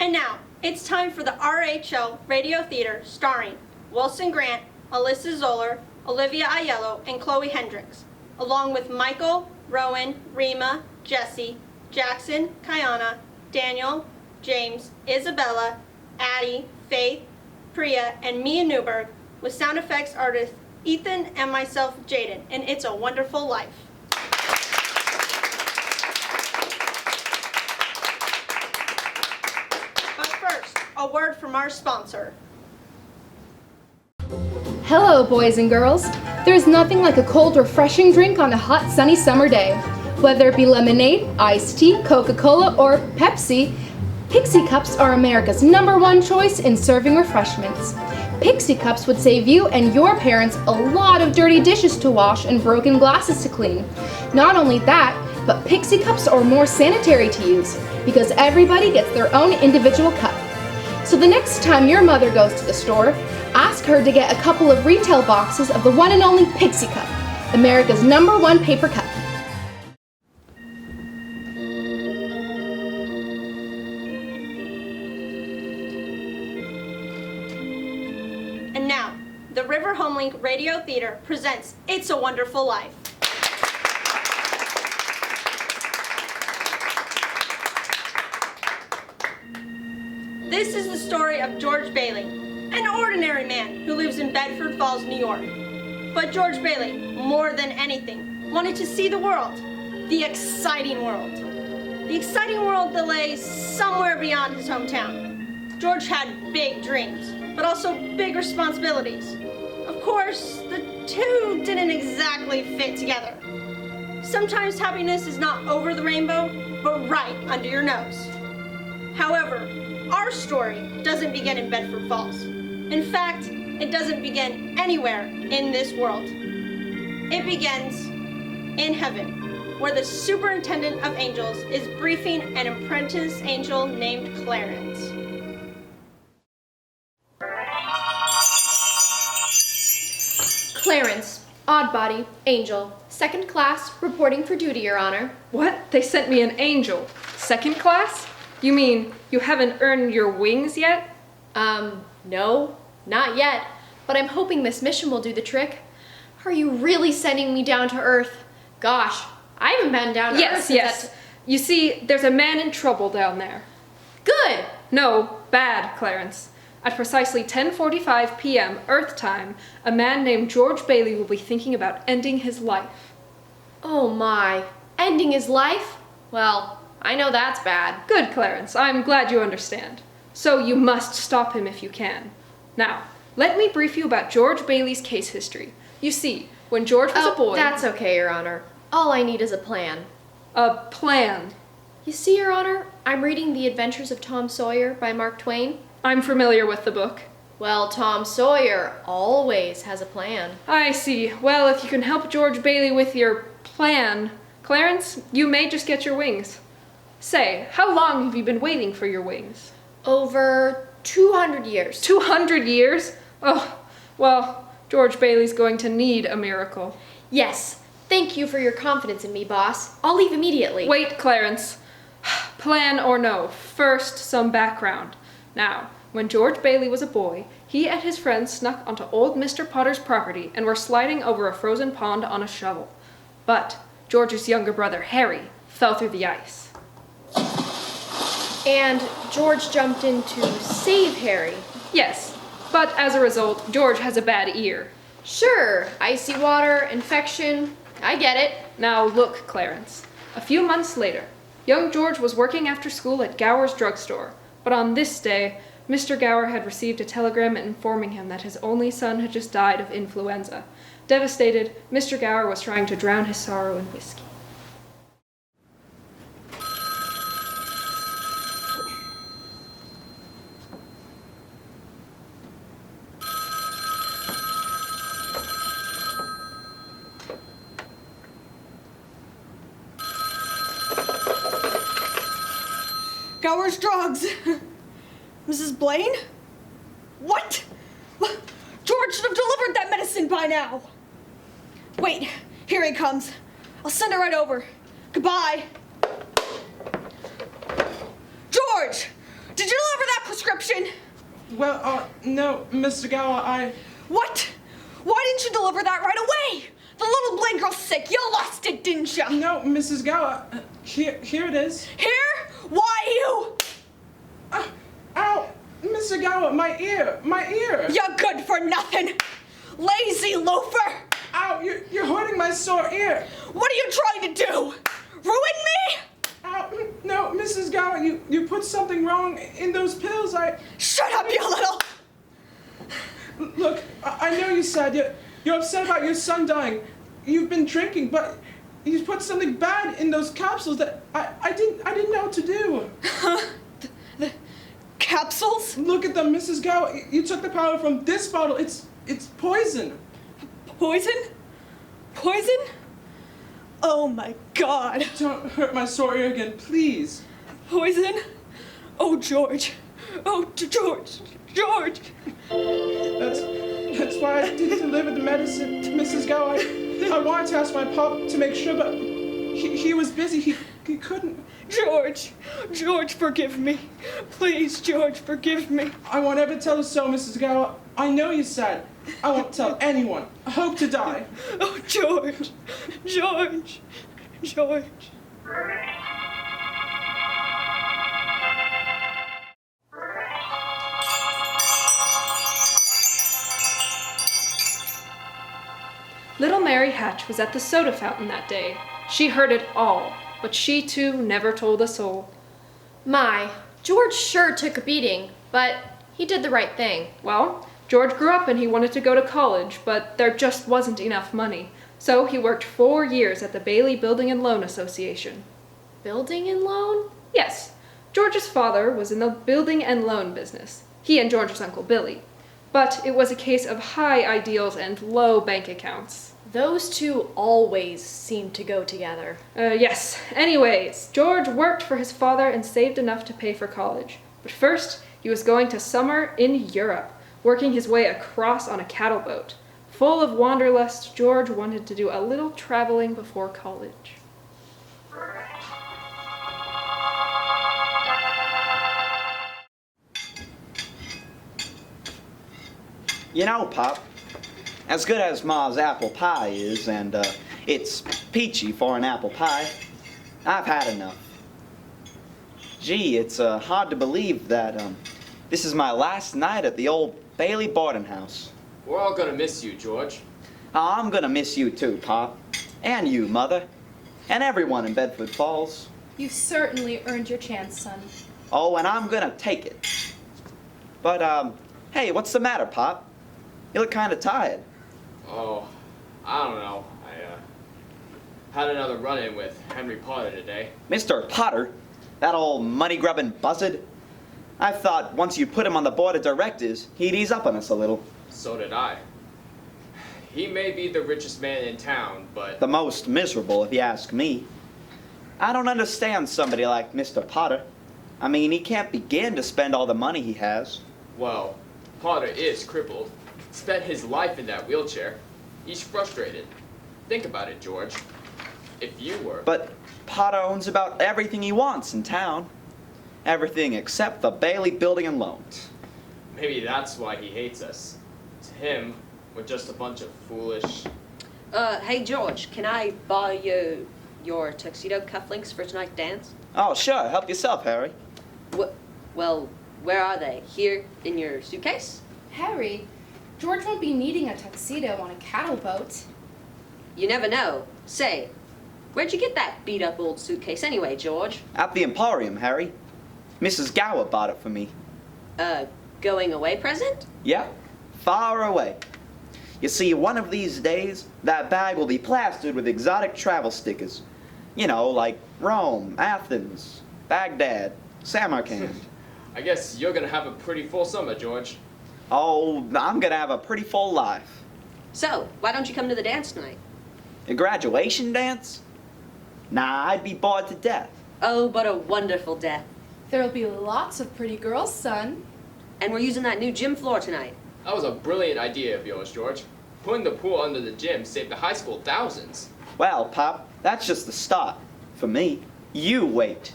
And now, it's time for the RHL Radio Theater starring Wilson Grant, Alyssa Zoller, Olivia Aiello, and Chloe Hendricks, along with Michael, Rowan, Rima, Jesse, Jackson, Kayana, Daniel, James, Isabella, Addie, Faith, Priya, and Mia Newberg, with sound effects artist Ethan and myself, Jaden, and It's a Wonderful Life. But first, a word from our sponsor. Hello, boys and girls. There's nothing like a cold, refreshing drink on a hot, sunny summer day. Whether it be lemonade, iced tea, Coca-Cola, or Pepsi, Pixie Cups are America's #1 choice in serving refreshments. Pixie Cups would save you and your parents a lot of dirty dishes to wash and broken glasses to clean. Not only that, but Pixie Cups are more sanitary to use because everybody gets their own individual cup. So the next time your mother goes to the store, ask her to get a couple of retail boxes of the one and only Pixie Cup, America's #1 paper cup. And now, the River Homelink Radio Theater presents It's a Wonderful Life. This is the story of George Bailey, an ordinary man who lives in Bedford Falls, New York. But George Bailey, more than anything, wanted to see the world, the exciting world. The exciting world that lay somewhere beyond his hometown. George had big dreams, but also big responsibilities. Of course, the two didn't exactly fit together. Sometimes happiness is not over the rainbow, but right under your nose. However, our story doesn't begin in Bedford Falls. In fact, it doesn't begin anywhere in this world. It begins in heaven, where the superintendent of angels is briefing an apprentice angel named Clarence. Clarence, odd body, angel, 2nd class, reporting for duty, Your Honor. What? They sent me an angel. 2nd class? You mean you haven't earned your wings yet? No, not yet, but I'm hoping this mission will do the trick. Are you really sending me down to Earth? Gosh, I haven't been down to Earth since Yes. You see, there's a man in trouble down there. Good! No, bad, Clarence. At precisely 10:45 p.m. Earth time, a man named George Bailey will be thinking about ending his life. Oh my, ending his life? Well, I know that's bad. Good, Clarence. I'm glad you understand. So you must stop him if you can. Now, let me brief you about George Bailey's case history. You see, when George was a boy... That's okay, Your Honor. All I need is a plan. A plan? You see, Your Honor, I'm reading The Adventures of Tom Sawyer by Mark Twain. I'm familiar with the book. Well, Tom Sawyer always has a plan. I see. Well, if you can help George Bailey with your plan, Clarence, you may just get your wings. Say, how long have you been waiting for your wings? Over 200 years. 200 years? Oh, well, George Bailey's going to need a miracle. Yes. Thank you for your confidence in me, boss. I'll leave immediately. Wait, Clarence. Plan or no, first some background. Now, when George Bailey was a boy, he and his friends snuck onto old Mr. Potter's property and were sliding over a frozen pond on a shovel. But George's younger brother, Harry, fell through the ice. And George jumped in to save Harry. Yes, but as a result, George has a bad ear. Sure, icy water, infection, I get it. Now look, Clarence. A few months later, young George was working after school at Gower's drugstore. But on this day, Mr. Gower had received a telegram informing him that his only son had just died of influenza. Devastated, Mr. Gower was trying to drown his sorrow in whiskey. Gower's drugs. Mrs. Blaine? What? George should have delivered that medicine by now. Wait, here he comes. I'll send it right over. Goodbye. George, did you deliver prescription? Well, no, Mr. Gower, What? Why didn't you deliver that right away? The little Blaine girl's sick. You lost it, didn't you? No, Mrs. Gower, here it is. Here? Why you? Ow! Mr. Gower, my ear! You're good for nothing. Lazy loafer. Ow, you're hurting my sore ear! What are you trying to do? Ruin me? Ow, no, Mrs. Gower, you put something wrong in those pills. Shut up, you little. Look, I know you said you're upset about your son dying. You've been drinking, but you put something bad in those capsules that I didn't know what to do. The capsules? Look at them, Mrs. Gower. You took the powder from this bottle. It's poison. Poison? Poison? Oh my God. Don't hurt my sore ear again, please. Poison? Oh, George. Oh, George. George. That's why I didn't deliver the medicine to Mrs. Gower. I wanted to ask my pop to make sure, but he was busy. He couldn't. George. George, forgive me. Please, George, forgive me. I won't ever tell her so, Mrs. Gower. I know you said. I won't tell anyone. I hope to die. Oh, George. George. George. Little Mary Hatch was at the soda fountain that day. She heard it all, but she too never told a soul. My, George sure took a beating, but he did the right thing. Well, George grew up and he wanted to go to college, but there just wasn't enough money. So he worked 4 years at the Bailey Building and Loan Association. Building and loan? Yes, George's father was in the building and loan business. He and George's Uncle Billy. But it was a case of high ideals and low bank accounts. Those two always seem to go together. Yes. Anyways, George worked for his father and saved enough to pay for college. But first, he was going to summer in Europe, working his way across on a cattle boat. Full of wanderlust, George wanted to do a little traveling before college. You know, Pop, as good as Ma's apple pie is, and it's peachy for an apple pie, I've had enough. Gee, it's hard to believe that this is my last night at the old Bailey boarding house. We're all gonna miss you, George. Oh, I'm gonna miss you too, Pop. And you, Mother. And everyone in Bedford Falls. You certainly earned your chance, son. Oh, and I'm gonna take it. But, hey, what's the matter, Pop? You look kind of tired. Oh, I don't know. I had another run-in with Henry Potter today. Mr. Potter? That old money-grubbing buzzard? I thought once you put him on the board of directors, he'd ease up on us a little. So did I. He may be the richest man in town, but... The most miserable, if you ask me. I don't understand somebody like Mr. Potter. I mean, he can't begin to spend all the money he has. Well, Potter is crippled. Spent his life in that wheelchair. He's frustrated. Think about it, George. If you were... But Potter owns about everything he wants in town. Everything except the Bailey Building and Loan. Maybe that's why he hates us. To him, we're just a bunch of foolish... Hey George, can I borrow your tuxedo cufflinks for tonight's dance? Oh, sure. Help yourself, Harry. Well, where are they? Here in your suitcase? Harry, George won't be needing a tuxedo on a cattle boat. You never know. Say, where'd you get that beat-up old suitcase anyway, George? At the Emporium, Harry. Mrs. Gower bought it for me. Going away present? Yep, far away. You see, one of these days, that bag will be plastered with exotic travel stickers. You know, like Rome, Athens, Baghdad, Samarkand. I guess you're gonna have a pretty full summer, George. Oh, I'm gonna have a pretty full life. So, why don't you come to the dance tonight? A graduation dance? Nah, I'd be bored to death. Oh, but a wonderful death. There'll be lots of pretty girls, son. And we're using that new gym floor tonight. That was a brilliant idea of yours, George. Putting the pool under the gym saved the high school thousands. Well, Pop, that's just the start. For me. You wait.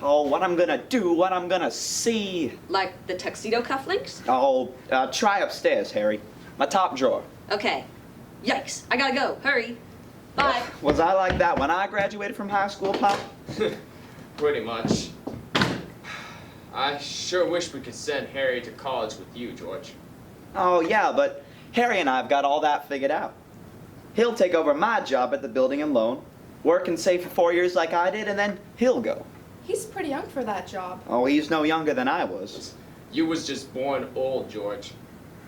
Oh, what I'm gonna do, what I'm gonna see. Like the tuxedo cufflinks? Oh, try upstairs, Harry. My top drawer. Okay. Yikes, I gotta go. Hurry. Bye. Was I like that when I graduated from high school, Pop? Pretty much. I sure wish we could send Harry to college with you, George. Oh, yeah, but Harry and I have got all that figured out. He'll take over my job at the building and loan, work and save for 4 years like I did, and then he'll go. He's pretty young for that job. Oh, he's no younger than I was. You was just born old, George.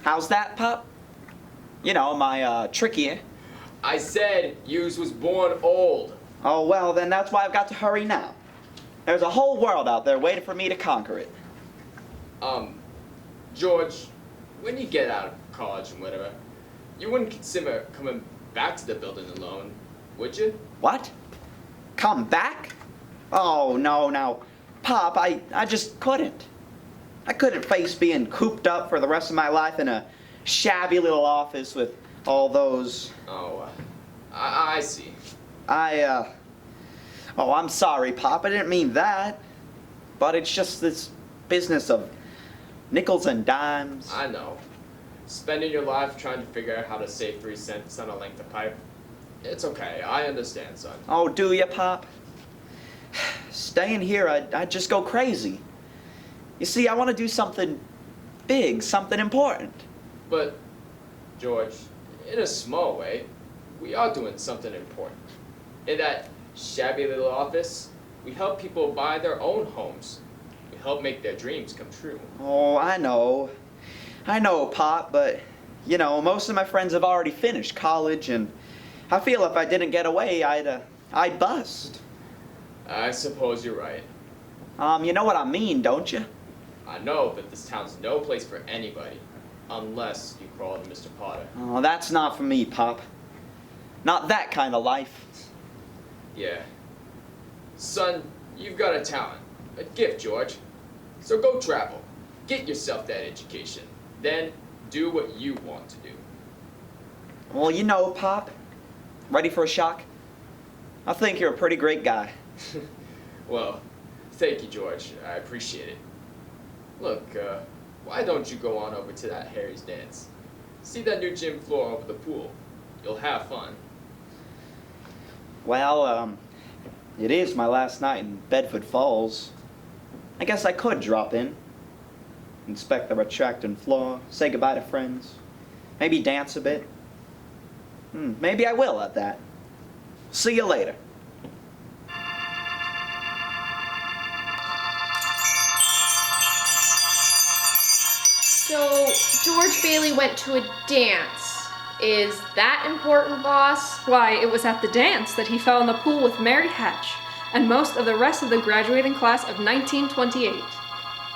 How's that, Pop? You know, my, tricky. I said yous was born old. Oh, well, then that's why I've got to hurry now. There's a whole world out there waiting for me to conquer it. George, when you get out of college and whatever, you wouldn't consider coming back to the building alone, would you? What? Come back? Oh, no, now. Pop, I just couldn't. I couldn't face being cooped up for the rest of my life in a shabby little office with all those... Oh, I see. Oh, I'm sorry, Pop. I didn't mean that. But it's just this business of nickels and dimes. I know. Spending your life trying to figure out how to save 3 cents on a length of pipe. It's okay. I understand, son. Oh, do ya, Pop? Staying here, I'd just go crazy. You see, I want to do something big, something important. But, George, in a small way, we are doing something important. In that shabby little office, we help people buy their own homes. We help make their dreams come true. Oh, I know. I know, Pop, but, you know, most of my friends have already finished college, and I feel if I didn't get away, I'd bust. I suppose you're right. You know what I mean, don't you? I know that this town's no place for anybody, unless you crawl to Mr. Potter. Oh, that's not for me, Pop. Not that kind of life. Yeah. Son, you've got a talent, a gift, George. So go travel, get yourself that education, then do what you want to do. Well, you know, Pop. Ready for a shock? I think you're a pretty great guy. Well, thank you, George. I appreciate it. Look, why don't you go on over to that Harry's dance? See that new gym floor over the pool. You'll have fun. Well, it is my last night in Bedford Falls. I guess I could drop in, inspect the retracting floor, say goodbye to friends, maybe dance a bit. Maybe I will at that. See you later. So, George Bailey went to a dance. Is that important, boss? Why, it was at the dance that he fell in the pool with Mary Hatch and most of the rest of the graduating class of 1928.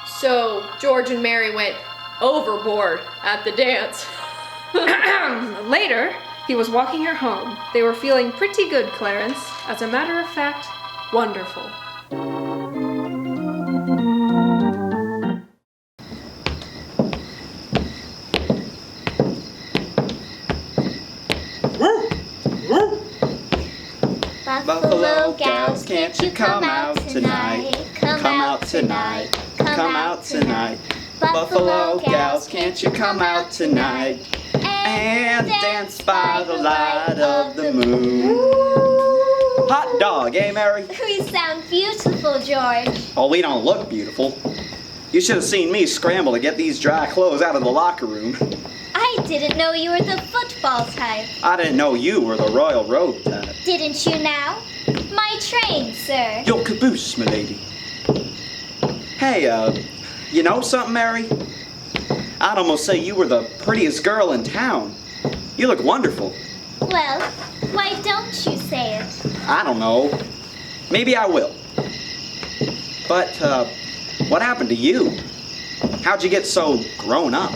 So, George and Mary went overboard at the dance. Later, he was walking her home. They were feeling pretty good, Clarence. As a matter of fact, wonderful. Buffalo gals, can't you come out tonight? Come out tonight. Come out tonight. Buffalo gals, can't you come out tonight? And dance by the light of the moon. Hot dog, eh, Mary? We sound beautiful, George. Oh, we don't look beautiful. You should have seen me scramble to get these dry clothes out of the locker room. I didn't know you were the football type. I didn't know you were the royal robe type. Didn't you now? My train, sir. Your caboose, milady. Hey, you know something, Mary? I'd almost say you were the prettiest girl in town. You look wonderful. Well, why don't you say it? I don't know. Maybe I will. But, what happened to you? How'd you get so grown up?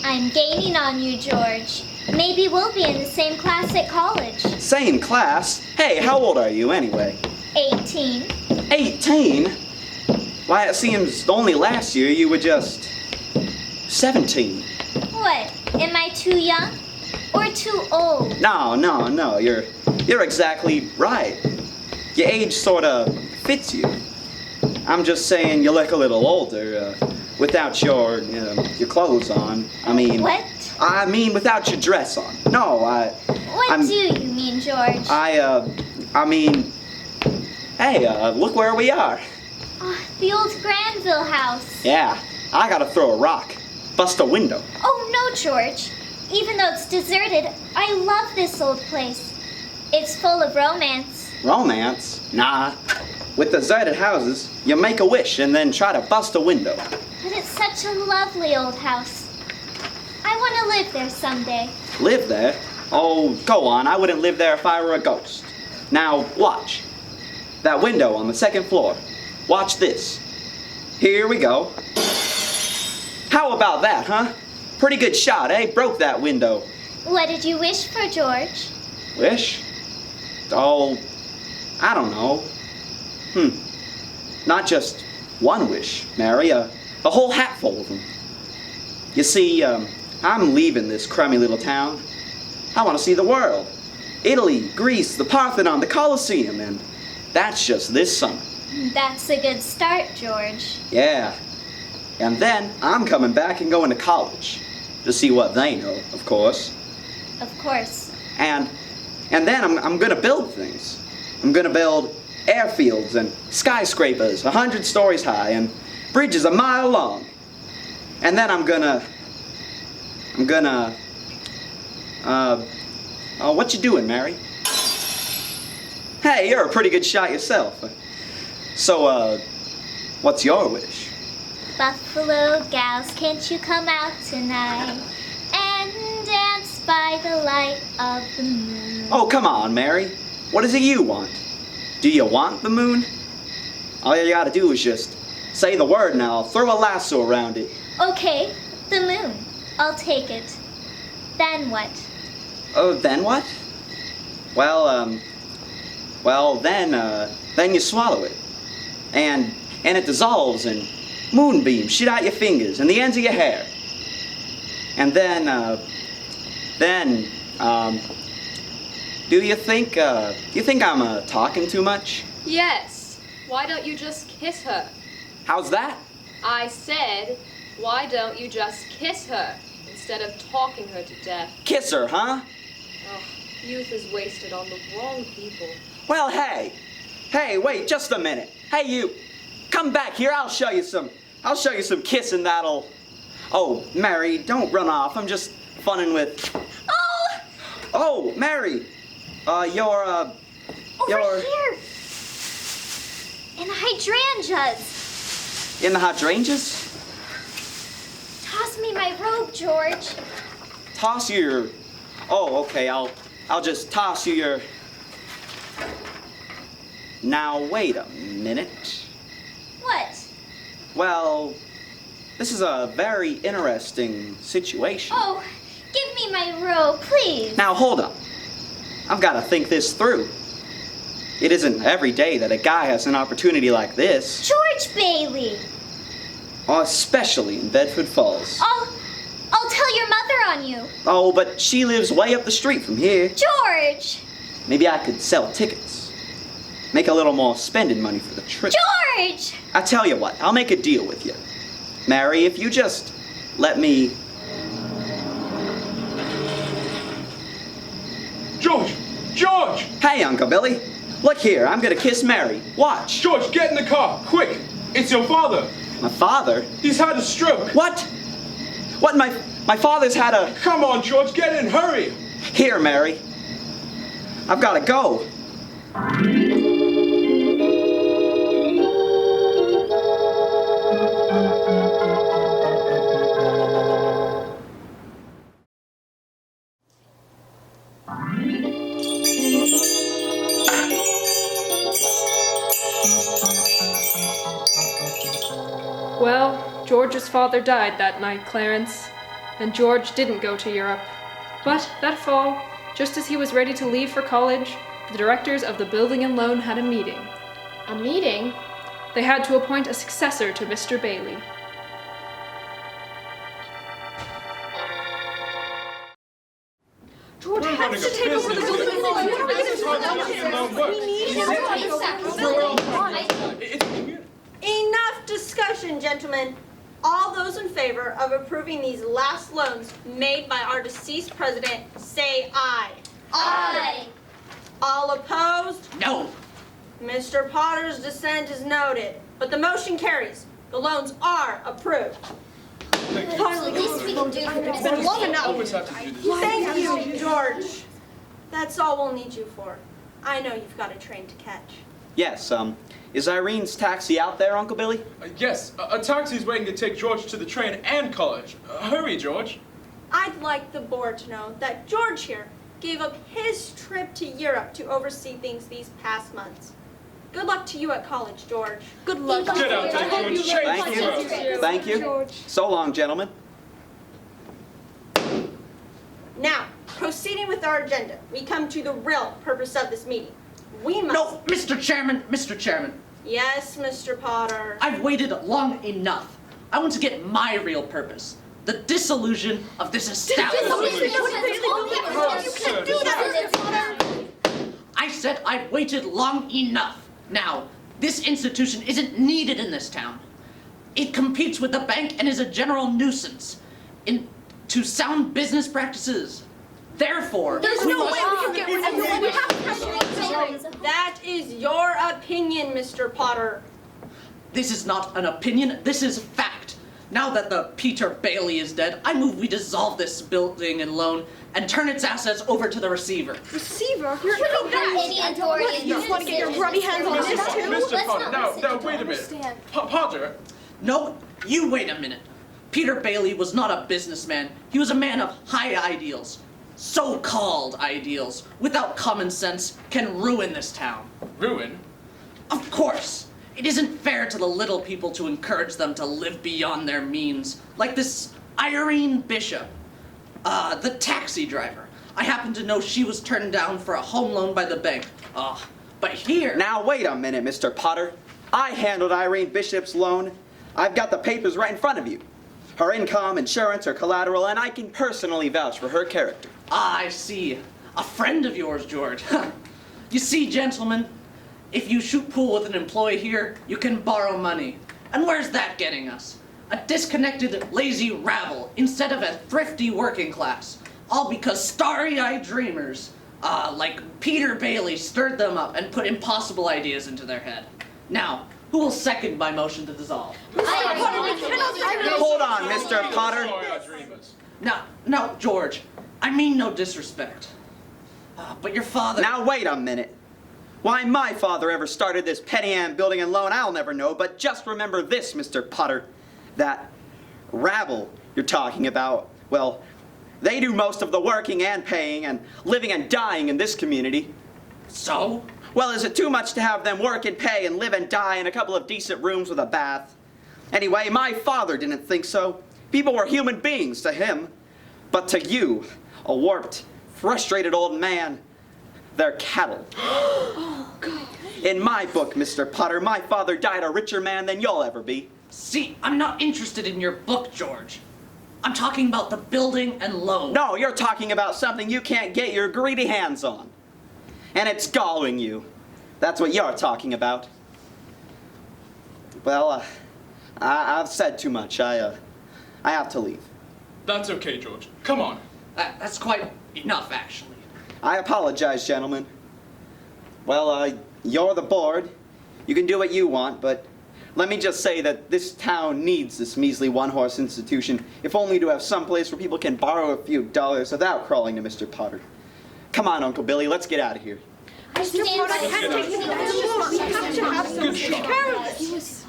I'm gaining on you, George. Maybe we'll be in the same class at college. Same class? Hey, how old are you anyway? 18. 18? Why, it seems only last year you were just 17. What? Am I too young? Or too old? No. You're exactly right. Your age sorta fits you. I'm just saying you look a little older without your clothes on. I mean, What? I mean without your dress on. No, What do you mean, George? I mean, hey, look where we are. Oh, the old Granville house. Yeah, I gotta throw a rock, bust a window. Oh, no, George. Even though it's deserted, I love this old place. It's full of romance. Romance? Nah. With deserted houses, you make a wish and then try to bust a window. But it's such a lovely old house. I want to live there someday. Live there? Oh, go on. I wouldn't live there if I were a ghost. Now, watch. That window on the second floor. Watch this. Here we go. How about that, huh? Pretty good shot, eh? Broke that window. What did you wish for, George? Wish? Oh, I don't know. Not just one wish, Mary. A whole hatful of them. You see, I'm leaving this crummy little town. I want to see the world. Italy, Greece, the Parthenon, the Colosseum, and that's just this summer. That's a good start, George. Yeah. And then I'm coming back and going to college. To see what they know, of course. Of course. And then I'm gonna build things. I'm gonna build airfields and skyscrapers 100 stories high and bridges a mile long. And then I'm gonna, what you doing, Mary? Hey, you're a pretty good shot yourself. So, what's your wish? Buffalo gals, can't you come out tonight and dance by the light of the moon? Oh, come on, Mary. What is it you want? Do you want the moon? All you gotta do is just say the word and I'll throw a lasso around it. Okay, the moon. I'll take it. Then what? Oh, then what? Well, then you swallow it. And it dissolves and moonbeams shoot out your fingers and the ends of your hair. And then, do you think I'm talking too much? Yes. Why don't you just kiss her? How's that? I said, why don't you just kiss her instead of talking her to death? Kiss her, huh? Oh, youth is wasted on the wrong people. Well, hey, wait just a minute. Hey, you, come back here. I'll show you some kissing that'll. Oh, Mary, don't run off. I'm just funning with. Oh, Mary, Over here. In the hydrangeas. in the hydrangeas. Toss me my robe, George. Toss you your. Oh, okay. I'll just toss you your. Now wait a minute. What? Well, this is a very interesting situation. Oh, give me my robe, please. Now hold up. I've got to think this through. It isn't every day that a guy has an opportunity like this. George Bailey. Especially in Bedford Falls. I'll tell your mother on you. Oh, but she lives way up the street from here. George! Maybe I could sell tickets. Make a little more spending money for the trip. George! I tell you what, I'll make a deal with you. Mary, if you just let me... George! George! Hey, Uncle Billy. Look here, I'm gonna kiss Mary. Watch. George, get in the car, quick! It's your father! My father? He's had a stroke! What? What, my father's had a... Come on, George, get in, hurry! Here, Mary. I've gotta go. Well, George's father died that night, Clarence, and George didn't go to Europe. But that fall, just as he was ready to leave for college, the directors of the building and loan had a meeting. A meeting? They had to appoint a successor to Mr. Bailey. George has to take over the building and loan. We need him. And discussion, gentlemen. All those in favor of approving these last loans made by our deceased president, say aye. Aye. All opposed? No. Mr. Potter's dissent is noted, but the motion carries. The loans are approved. Finally, least we can do for It's been long enough. Always have to do this. Thank you, George. That's all we'll need you for. I know you've got a train to catch. Yes, is Irene's taxi out there, Uncle Billy? Yes, a taxi's waiting to take George to the train and college. Hurry, George. I'd like the board to know that George here gave up his trip to Europe to oversee things these past months. Good luck to you at college, George. Good luck. Get out there, George. Thank you. Thank you. So long, gentlemen. Now, proceeding with our agenda, we come to the real purpose of this meeting. We must... No, Mr. Chairman, Mr. Chairman. Yes, Mr. Potter. I've waited long enough. I want to get my real purpose. The dissolution of this establishment. I said I've waited long enough. Now, this institution isn't needed in this town. It competes with the bank and is a general nuisance to sound business practices. Therefore, There's no way we can get rid of it. We have to have That is your opinion, Mr. Potter. this is not an opinion, this is fact. Now that the Peter Bailey is dead, I move we dissolve this building and loan and turn its assets over to the receiver. Receiver? You're You don't have any authority in You just want to get your grubby hands on this too? Mr. Potter, now, wait a minute. Potter, No, you wait a minute. Peter Bailey was not a businessman. He was a man of high ideals. So-called ideals, without common sense, can ruin this town. ruin. Of course, it isn't fair to the little people to encourage them to live beyond their means, like this Irene Bishop, the taxi driver. I happen to know she was turned down for a home loan by the bank. But here... Now, wait a minute, Mr. Potter. I handled Irene Bishop's loan. I've got the papers right in front of you. Her income, insurance, her collateral, and I can personally vouch for her character. I see. A friend of yours, George. You see, gentlemen, if you shoot pool with an employee here, you can borrow money. And where's that getting us? A disconnected, lazy rabble instead of a thrifty working class. All because starry-eyed dreamers, like Peter Bailey, stirred them up and put impossible ideas into their head. Now, who will second my motion to dissolve? Hold on, Mr. Potter. Now, George, I mean no disrespect. But your father... Now, wait a minute. Why my father ever started this Penny Ann building and loan, I'll never know, but just remember this, Mr. Potter. That rabble you're talking about, well, they do most of the working and paying and living and dying in this community. So? Well, is it too much to have them work and pay and live and die in a couple of decent rooms with a bath? Anyway, my father didn't think so. People were human beings to him. But to you, a warped, frustrated old man, they're cattle. Oh, God. In my book, Mr. Potter, my father died a richer man than you'll ever be. See, I'm not interested in your book, George. I'm talking about the building and loan. No, you're talking about something you can't get your greedy hands on. And it's galling you. That's what you're talking about. Well, I've said too much. I have to leave. That's okay, George. Come on. That's quite enough, actually. I apologize, gentlemen. Well, you're the board. You can do what you want, but let me just say that this town needs this measly one-horse institution, if only to have some place where people can borrow a few dollars without crawling to Mr. Potter. Come on, Uncle Billy, let's get out of here. I stand by I can't take any more. We have to have some care of this.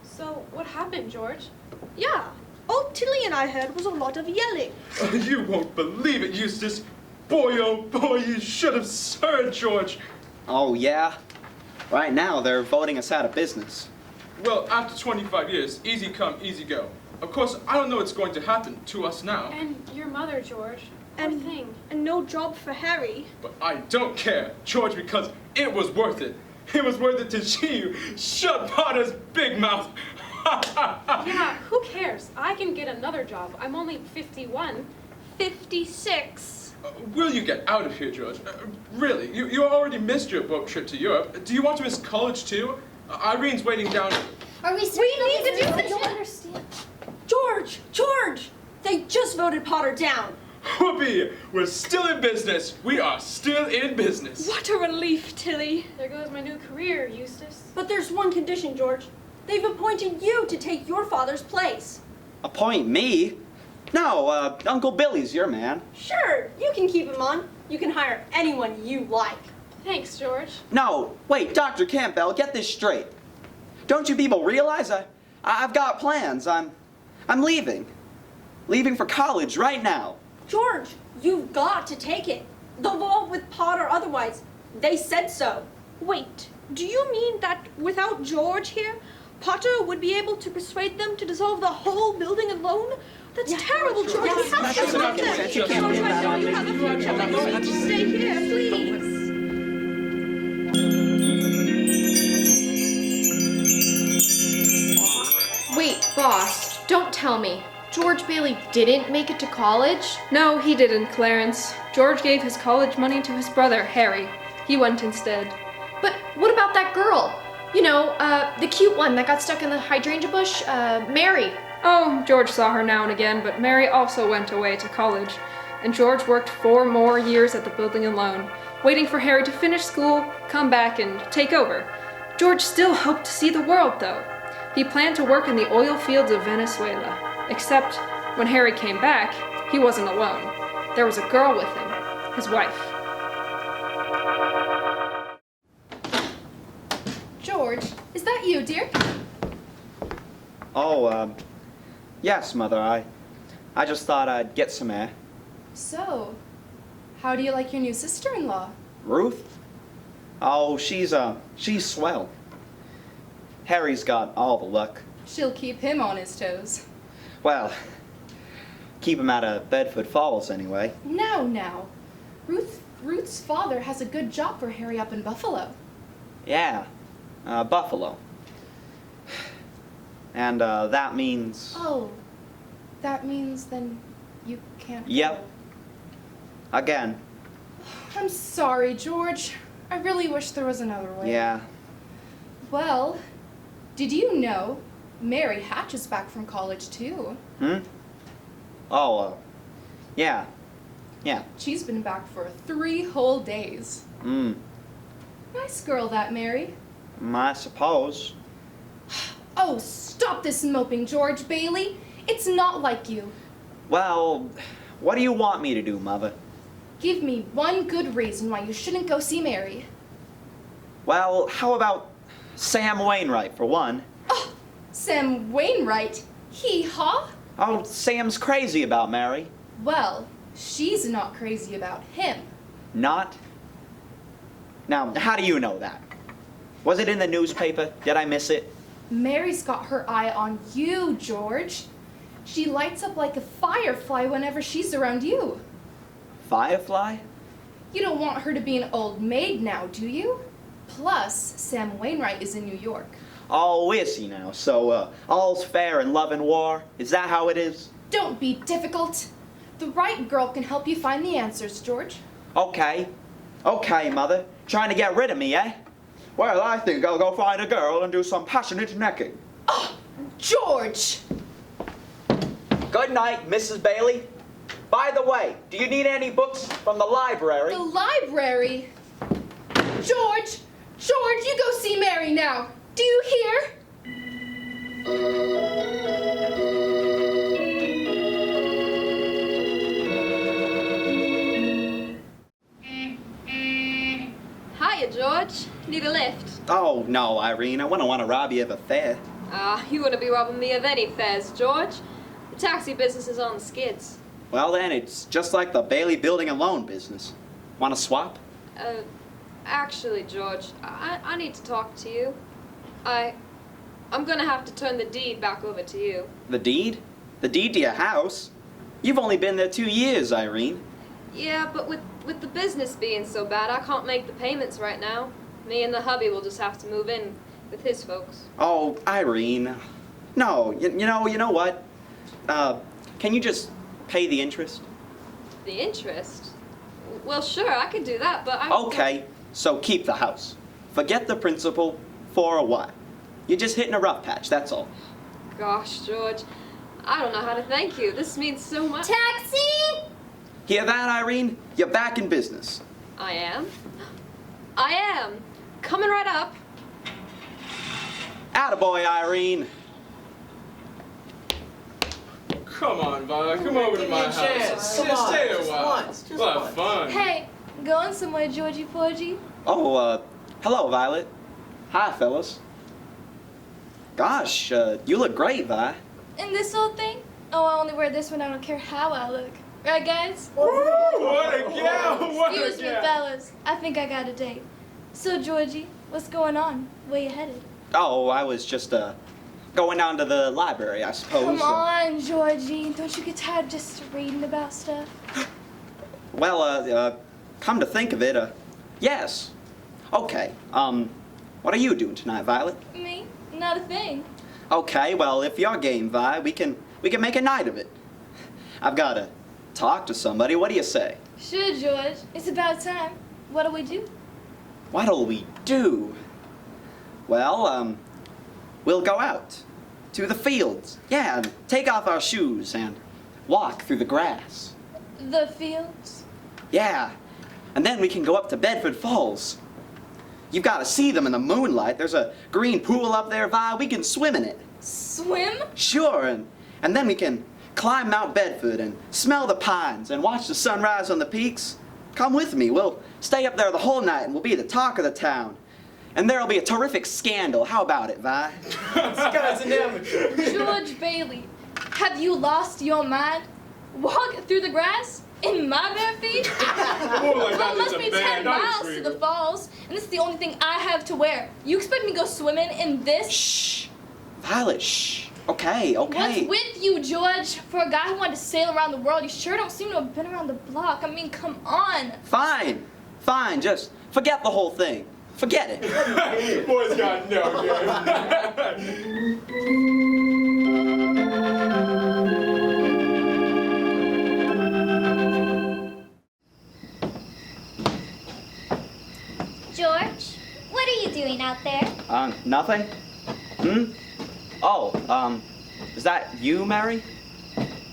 So, what happened, George? Yeah. All Tilly and I heard was a lot of yelling. You won't believe it, Eustace. Boy, oh boy, you should have heard, George. Oh, yeah? Right now, they're voting us out of business. Well, after 25 years, easy come, easy go. Of course, I don't know what's going to happen to us now. And your mother, George. Poor thing. And no job for Harry. But I don't care, George, because it was worth it. It was worth it to see you shut Potter's big mouth. Yeah, who cares? I can get another job. I'm only 51. 56. Will you get out of here, George? Really, you already missed your boat trip to Europe. Do you want to miss college too? Irene's waiting down. Are we We need to do this. You understand? George! They just voted Potter down. Whoopee! We're still in business. We are still in business. What a relief, Tilly. There goes my new career, Eustace. But there's one condition, George. They've appointed you to take your father's place. Appoint me? No, Uncle Billy's your man. Sure, you can keep him on. You can hire anyone you like. Thanks, George. No, wait, Dr. Campbell, get this straight. Don't you people realize I've got plans? I'm leaving. Leaving for college right now. George, you've got to take it. They'll vote with Potter otherwise. They said so. Wait, do you mean that without George here, Potter would be able to persuade them to dissolve the whole building alone? That's terrible, George. Yes, We have to that's stop what them. I'm George, saying. I know you have a future, but you need to stay here, please. Wait, boss, don't tell me. George Bailey didn't make it to college? No, he didn't, Clarence. George gave his college money to his brother, Harry. He went instead. But what about that girl? You know, the cute one that got stuck in the hydrangea bush, Mary. Oh, George saw her now and again, but Mary also went away to college. And George worked 4 more years at the building alone, waiting for Harry to finish school, come back, and take over. George still hoped to see the world, though. He planned to work in the oil fields of Venezuela. Except, when Harry came back, he wasn't alone. There was a girl with him, his wife. George, is that you, dear? Oh, yes, Mother, I just thought I'd get some air. So, how do you like your new sister-in-law? Ruth? Oh, she's swell. Harry's got all the luck. She'll keep him on his toes. Well, keep him out of Bedford Falls anyway. Now. Ruth's father has a good job for Harry up in Buffalo. Yeah, Buffalo. And, that means... Oh, that means then you can't Yep. Again. go. I'm sorry, George. I really wish there was another way. Yeah. Well, did you know Mary Hatch is back from college too? Oh, yeah. Yeah. She's been back for 3 whole days. Nice girl, that Mary. I suppose. Oh, stop this moping, George Bailey. It's not like you. Well, what do you want me to do, Mother? Give me one good reason why you shouldn't go see Mary. Well, how about Sam Wainwright, for one? Oh, Sam Wainwright? Hee-haw? Oh, Sam's crazy about Mary. Well, she's not crazy about him. Not? Now, how do you know that? Was it in the newspaper? Did I miss it? Mary's got her eye on you, George. She lights up like a firefly whenever she's around you. Firefly? You don't want her to be an old maid now, do you? Plus, Sam Wainwright is in New York. Oh, is he now? So, all's fair in love and war? Is that how it is? Don't be difficult. The right girl can help you find the answers, George. Okay. Okay, Mother. Trying to get rid of me, eh? Well, I think I'll go find a girl and do some passionate necking. Oh, George! Good night, Mrs. Bailey. By the way, do you need any books from the library? The library? George! George, you go see Mary now. Do you hear? Hiya, George. Need a lift? Oh, no, Irene. I wouldn't want to rob you of a fare. You wouldn't be robbing me of any fares, George. The taxi business is on the skids. Well, then, it's just like the Bailey building and loan business. Want to swap? Actually, George, I need to talk to you. I'm gonna have to turn the deed back over to you. The deed? The deed to your house? You've only been there 2 years, Irene. Yeah, but with the business being so bad, I can't make the payments right now. Me and the hubby will just have to move in with his folks. Oh, Irene. No, you know what? Can you just pay the interest? The interest? Well, sure, I could do that, but I... Okay, so keep the house. Forget the principal for a while. You're just hitting a rough patch, that's all. Gosh, George, I don't know how to thank you. This means so much. Taxi! Hear that, Irene? You're back in business. I am. I am. Coming right up. Attaboy, Irene. Come on, Vi, come over to my house. Just stay a while. We'll have fun. Hey, going somewhere, Georgie Porgy? Oh, hello, Violet. Hi, fellas. Gosh, you look great, Vi. And this old thing? Oh, I only wear this when I don't care how I look. Right, guys? Woo, what a gal! What a Excuse me, gal! fellas. I think I got a date. So, Georgie, what's going on? Where you headed? Oh, I was just, going down to the library, I suppose. Come on, Georgie. Don't you get tired of just reading about stuff? Well, come to think of it, yes. Okay, what are you doing tonight, Violet? Me? Not a thing. Okay, well, if you're game, Vi, we can make a night of it. I've got to talk to somebody. What do you say? Sure, George. It's about time. What'll we do? What'll we do? Well, we'll go out to the fields. Yeah, and take off our shoes and walk through the grass. The fields? Yeah, and then we can go up to Bedford Falls. You've got to see them in the moonlight. There's a green pool up there, Vi. We can swim in it. Swim? Sure, and then we can climb Mount Bedford and smell the pines and watch the sunrise on the peaks. Come with me. We'll stay up there the whole night and we'll be the talk of the town. And there'll be a terrific scandal. How about it, Vi? This guy's an amateur. George Bailey, have you lost your mind? Walking through the grass? In my bare feet? More like Well, that it must is be a 10 bad night, miles to Screamer. the falls, and this is the only thing I have to wear. You expect me to go swimming in this? Shh. Violet, shh. Okay, okay. What's with you, George? For a guy who wanted to sail around the world, you sure don't seem to have been around the block. I mean, come on. Fine. Fine. Just forget the whole thing. Forget it. Boy's got no game. George, what are you doing out there? Nothing? Oh, is that you, Mary?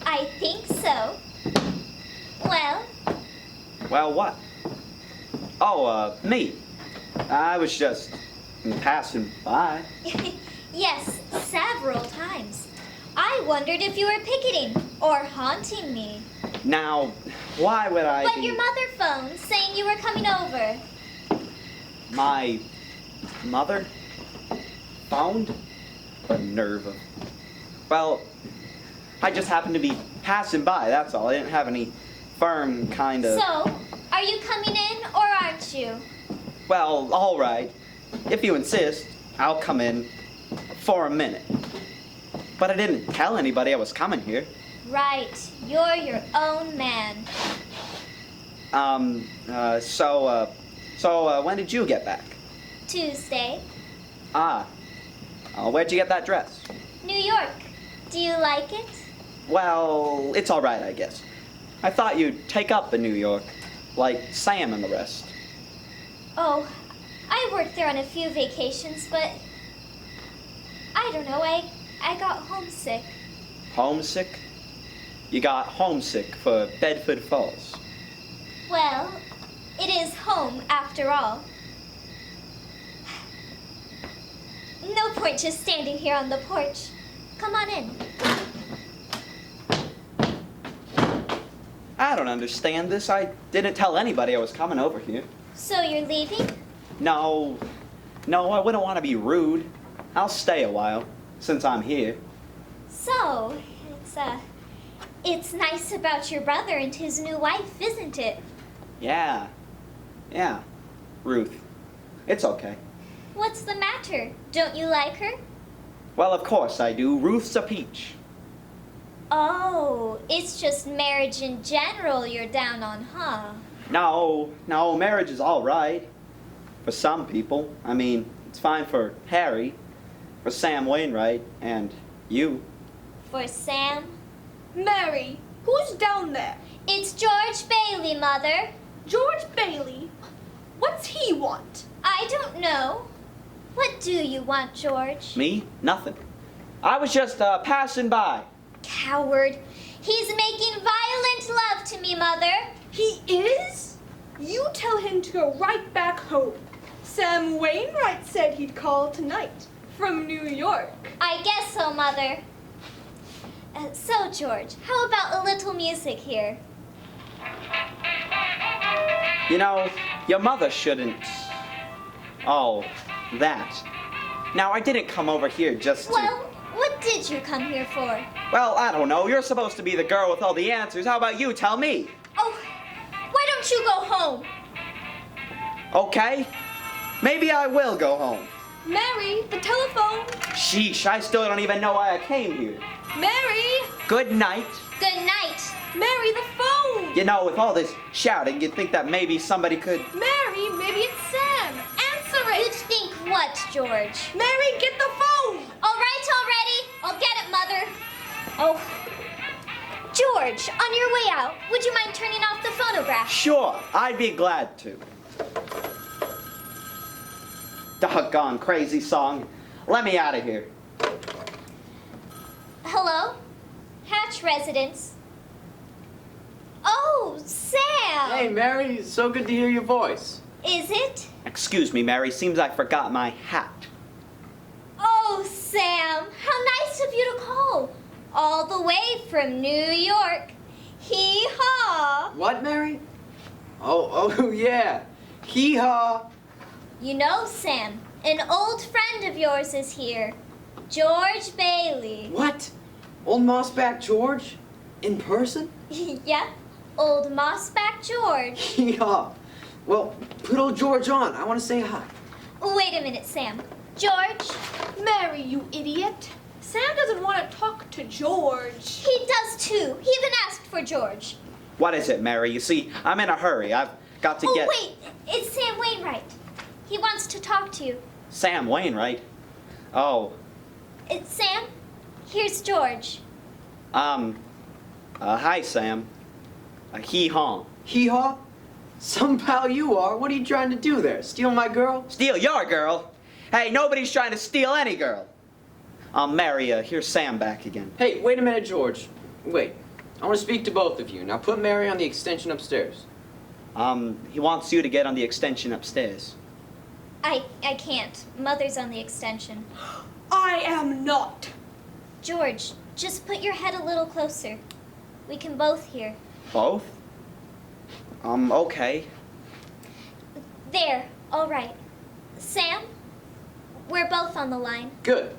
I think so. Well, Well, what? Oh, me. I was just passing by. yes, several times. I wondered if you were picketing or haunting me. Now, why would I But be... your mother phoned saying you were coming over. My mother phoned? The nerve of... Well, I just happened to be passing by, that's all. I didn't have any firm kind of... So, are you coming in or aren't you? Well, all right. If you insist, I'll come in for a minute. But I didn't tell anybody I was coming here. Right, you're your own man. So when did you get back? Tuesday, Ah. Where'd you get that dress? New York. Do you like it? Well, it's all right, I guess. I thought you'd take up in New York, like Sam and the rest. Oh, I worked there on a few vacations, but I don't know, I got homesick. Homesick? You got homesick for Bedford Falls. Well, it is home after all. No point just standing here on the porch. Come on in. I don't understand this. I didn't tell anybody I was coming over here. So you're leaving? No, I wouldn't want to be rude. I'll stay a while, since I'm here. So, it's nice about your brother and his new wife, isn't it? Yeah, Ruth. It's okay. What's the matter? Don't you like her? Well, of course I do. Ruth's a peach. Oh, it's just marriage in general you're down on, huh? No, marriage is all right. For some people. I mean, it's fine for Harry, for Sam Wainwright, and you. For Sam? Mary, who's down there? It's George Bailey, Mother. George Bailey? What's he want? I don't know. What do you want, George? Me? Nothing. I was just passing by. Coward. He's making violent love to me, Mother. He is? You tell him to go right back home. Sam Wainwright said he'd call tonight from New York. I guess so, Mother. So, George, how about a little music here? You know, your mother shouldn't. Oh, that. Now, I didn't come over here just to... Well, what did you come here for? Well, I don't know. You're supposed to be the girl with all the answers. How about you tell me? Oh, why don't you go home? Okay. Maybe I will go home. Mary, the telephone. Sheesh, I still don't even know why I came here. Mary! Good night. Good night. Mary, the phone! You know, with all this shouting, you'd think that maybe somebody could... Mary, maybe it's Sam. Answer it! You'd think what, George? Mary, get the phone! All right, already. I'll get it, Mother. Oh, George, on your way out, would you mind turning off the phonograph? Sure, I'd be glad to. Doggone crazy song. Let me out of here. Hello? Hatch residence. Oh, Sam! Hey, Mary, it's so good to hear your voice. Is it? Excuse me, Mary. Seems I forgot my hat. Oh, Sam, how nice of you to call. All the way from New York. Hee-haw! What, Mary? Oh, yeah. Hee-haw. You know, Sam, an old friend of yours is here. George Bailey. What? Old Mossback George? In person? Yep, old Mossback George. Hee-haw. Well, put old George on. I want to say hi. Wait a minute, Sam. George? Mary, you idiot. Sam doesn't want to talk to George. He does too. He even asked for George. What is it, Mary? You see, I'm in a hurry. I've got to get... Wait, it's Sam Wainwright. He wants to talk to you. Sam Wainwright? Oh, It's Sam. Here's George. Hi, Sam. Hee-haw. Hee-haw? Some pal you are. What are you trying to do there? Steal my girl? Steal your girl? Hey, nobody's trying to steal any girl. Mary, here's Sam back again. Hey, wait a minute, George. Wait. I want to speak to both of you. Now put Mary on the extension upstairs. He wants you to get on the extension upstairs. I can't. Mother's on the extension. I am not. George, just put your head a little closer. We can both hear. Both? Okay. There, all right. Sam, we're both on the line. Good.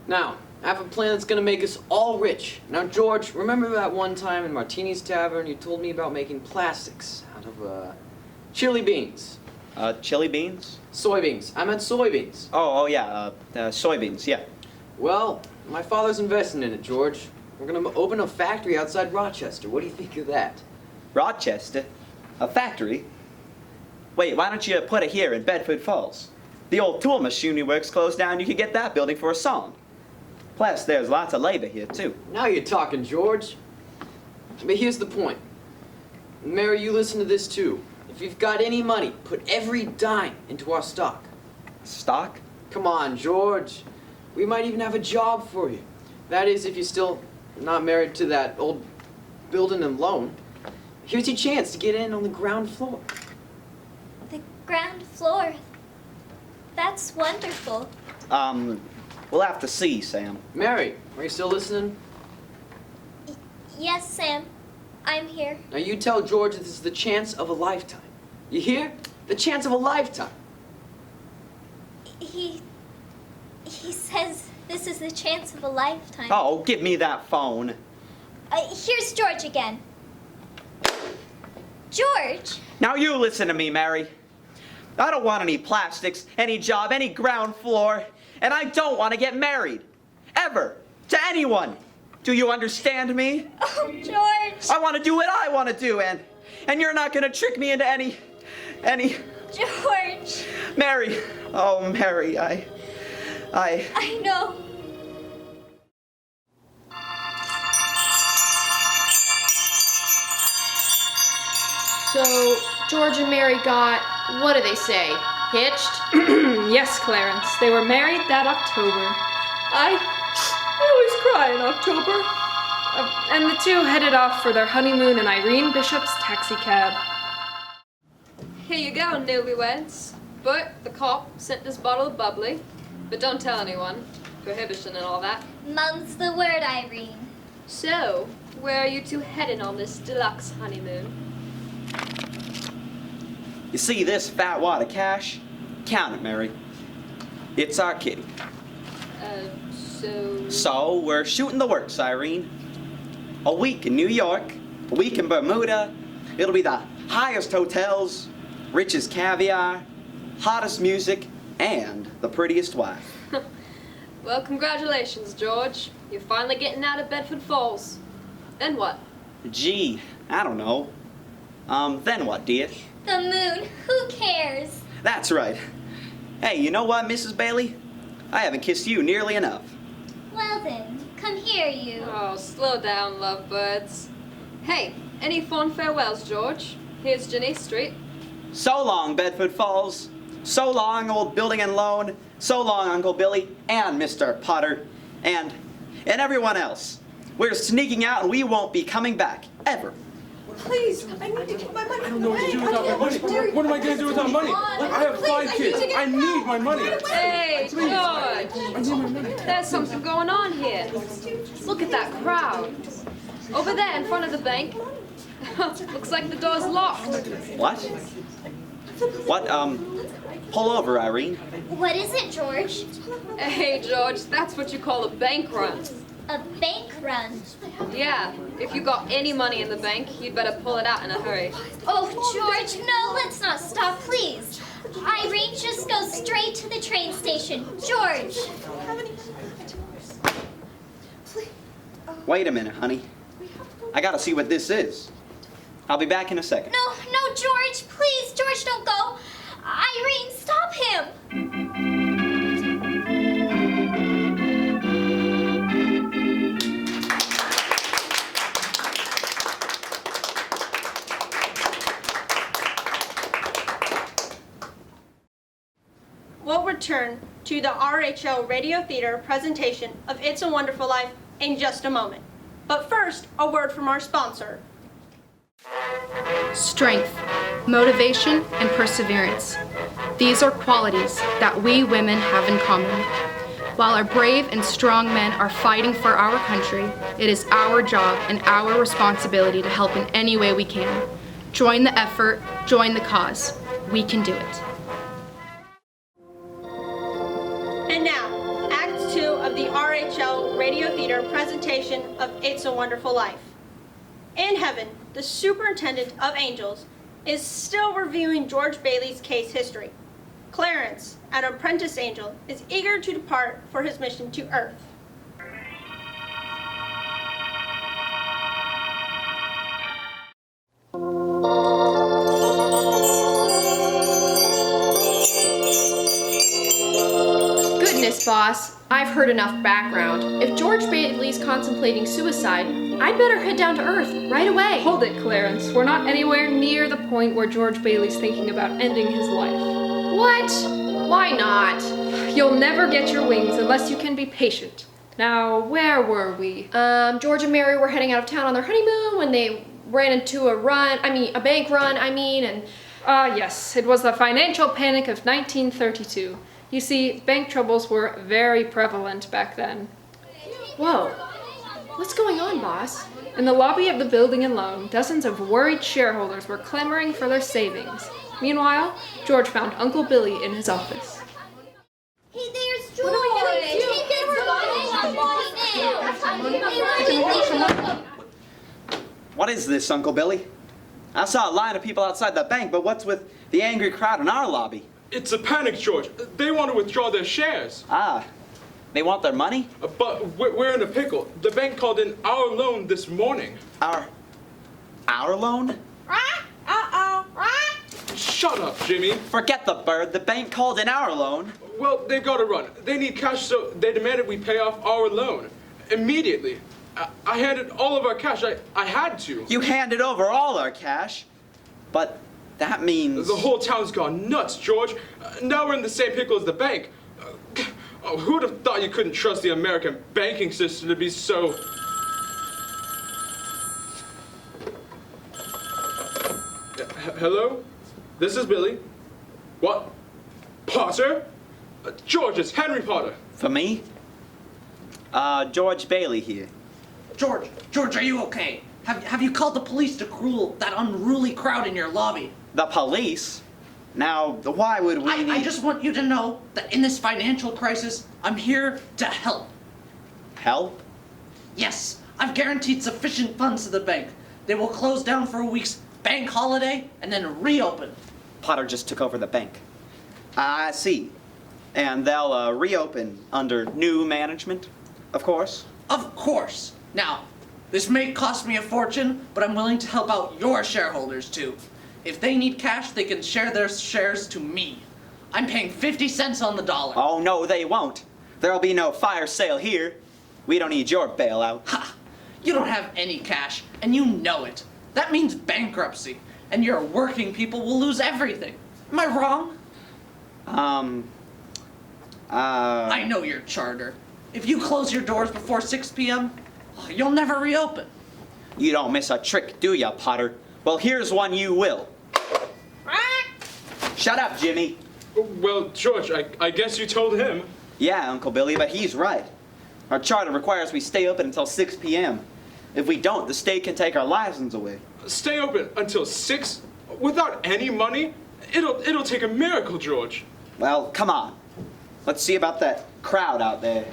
Now, I have a plan that's gonna make us all rich. Now, George, remember that one time in Martini's Tavern you told me about making plastics out of, chili beans? Chili beans? Soybeans. I meant soybeans. Oh, yeah, soybeans, yeah. Well, my father's investing in it, George. We're gonna open a factory outside Rochester. What do you think of that? Rochester? A factory? Wait, why don't you put it here in Bedford Falls? The old tool machinery works closed down. You could get that building for a song. Plus, there's lots of labor here, too. Now you're talking, George. But here's the point. Mary, you listen to this, too. If you've got any money, put every dime into our stock. Stock? Come on, George. We might even have a job for you. That is, if you're still not married to that old building and loan. Here's your chance to get in on the ground floor. The ground floor. That's wonderful. We'll have to see, Sam. Mary, are you still listening? Yes, Sam. I'm here. Now you tell George this is the chance of a lifetime. You hear? The chance of a lifetime. He says this is the chance of a lifetime. Oh, give me that phone. Here's George again. George? Now you listen to me, Mary. I don't want any plastics, any job, any ground floor, and I don't want to get married. Ever. To anyone. Do you understand me? Oh, George. I want to do what I want to do, and you're not going to trick me into any... George. Mary. Oh, Mary, I know. So, George and Mary got, what do they say, hitched? Yes, Clarence, they were married that October. I always cry in October. And the two headed off for their honeymoon in Irene Bishop's taxicab. Here you go, newlyweds. But the cop sent this bottle of bubbly. But don't tell anyone. Prohibition and all that. Mum's the word, Irene. So, where are you two heading on this deluxe honeymoon? You see this fat wad of cash? Count it, Mary. It's our kitty. So we're shooting the works, Irene. A week in New York, a week in Bermuda. It'll be the highest hotels, richest caviar, hottest music, and the prettiest wife. Well, congratulations, George. You're finally getting out of Bedford Falls. Then what? Gee, I don't know. Then what, dear? The moon. Who cares? That's right. Hey, you know what, Mrs. Bailey? I haven't kissed you nearly enough. Well then, come here, you. Oh, slow down, lovebirds. Hey, any fond farewells, George? Here's Ginny Street. So long, Bedford Falls. So long, old building and loan. So long, Uncle Billy and Mr. Potter. And everyone else. We're sneaking out and we won't be coming back, ever. Please, I need to get my money. I don't know what to do without my money. What am I going to do without money? I have 5 kids. I need my money. Hey, Please. I George! need my money. There's something going on here. Look at that crowd. Over there in front of the bank. Looks like the door's locked. What? What, pull over, Irene. What is it, George? Hey, George, that's what you call a bank run. A bank run. Yeah, if you got any money in the bank, you'd better pull it out in a hurry. Oh, George, no, let's not stop, please. Irene, just go straight to the train station. George! Wait a minute, honey. I gotta see what this is. I'll be back in a second. No, no, George, please, George, don't go. Irene, stop him. We'll return to the RHL Radio Theater presentation of It's a Wonderful Life in just a moment. But first, a word from our sponsor. Strength, motivation, and perseverance. These are qualities that we women have in common. While our brave and strong men are fighting for our country, it is our job and our responsibility to help in any way we can. Join the effort, join the cause. We can do it. And now, Act 2 of the RHL Radio Theater presentation of It's a Wonderful Life. In heaven, the superintendent of angels is still reviewing George Bailey's case history. Clarence, an apprentice angel, is eager to depart for his mission to Earth. Goodness, boss. I've heard enough background. If George Bailey's contemplating suicide, I'd better head down to Earth right away. Hold it, Clarence. We're not anywhere near the point where George Bailey's thinking about ending his life. What? Why not? You'll never get your wings unless you can be patient. Now, where were we? George and Mary were heading out of town on their honeymoon when they ran into a bank run, and... Yes, it was the financial panic of 1932. You see, bank troubles were very prevalent back then. Whoa. What's going on, boss? In the lobby of the building and loan, dozens of worried shareholders were clamoring for their savings. Meanwhile, George found Uncle Billy in his office. Hey, there's George. Hey, What is this, Uncle Billy? I saw a line of people outside the bank, but what's with the angry crowd in our lobby? It's a panic, George. They want to withdraw their shares. Ah, they want their money? But we're in a pickle. The bank called in our loan this morning. Our loan? Shut up, Jimmy. Forget the bird. The bank called in our loan. Well, they've got to run. They need cash, so they demanded we pay off our loan. Immediately. I handed all of our cash. I had to. You handed over all our cash, but That means... The whole town's gone nuts, George. Now we're in the same pickle as the bank. Who would have thought you couldn't trust the American banking system to be so... Hello? This is Billy. What? Potter? George, it's Henry Potter. For me? George Bailey here. George, are you okay? Have you called the police to cool that unruly crowd in your lobby? The police? Now, why would we need... I just want you to know that in this financial crisis, I'm here to help. Help? Yes, I've guaranteed sufficient funds to the bank. They will close down for a week's bank holiday and then reopen. Potter just took over the bank. I see. And they'll reopen under new management, of course? Of course. Now, this may cost me a fortune, but I'm willing to help out your shareholders too. If they need cash, they can share their shares to me. I'm paying 50 cents on the dollar. Oh, no, they won't. There'll be no fire sale here. We don't need your bailout. Ha! You don't have any cash, and you know it. That means bankruptcy, and your working people will lose everything. Am I wrong? I know your charter. If you close your doors before 6 p.m., you'll never reopen. You don't miss a trick, do ya, Potter? Well, here's one you will. Shut up, Jimmy. Well, George, I guess you told him. Yeah, Uncle Billy, but he's right. Our charter requires we stay open until 6 p.m. If we don't, the state can take our license away. Stay open until 6? Without any money? It'll take a miracle, George. Well, come on. Let's see about that crowd out there.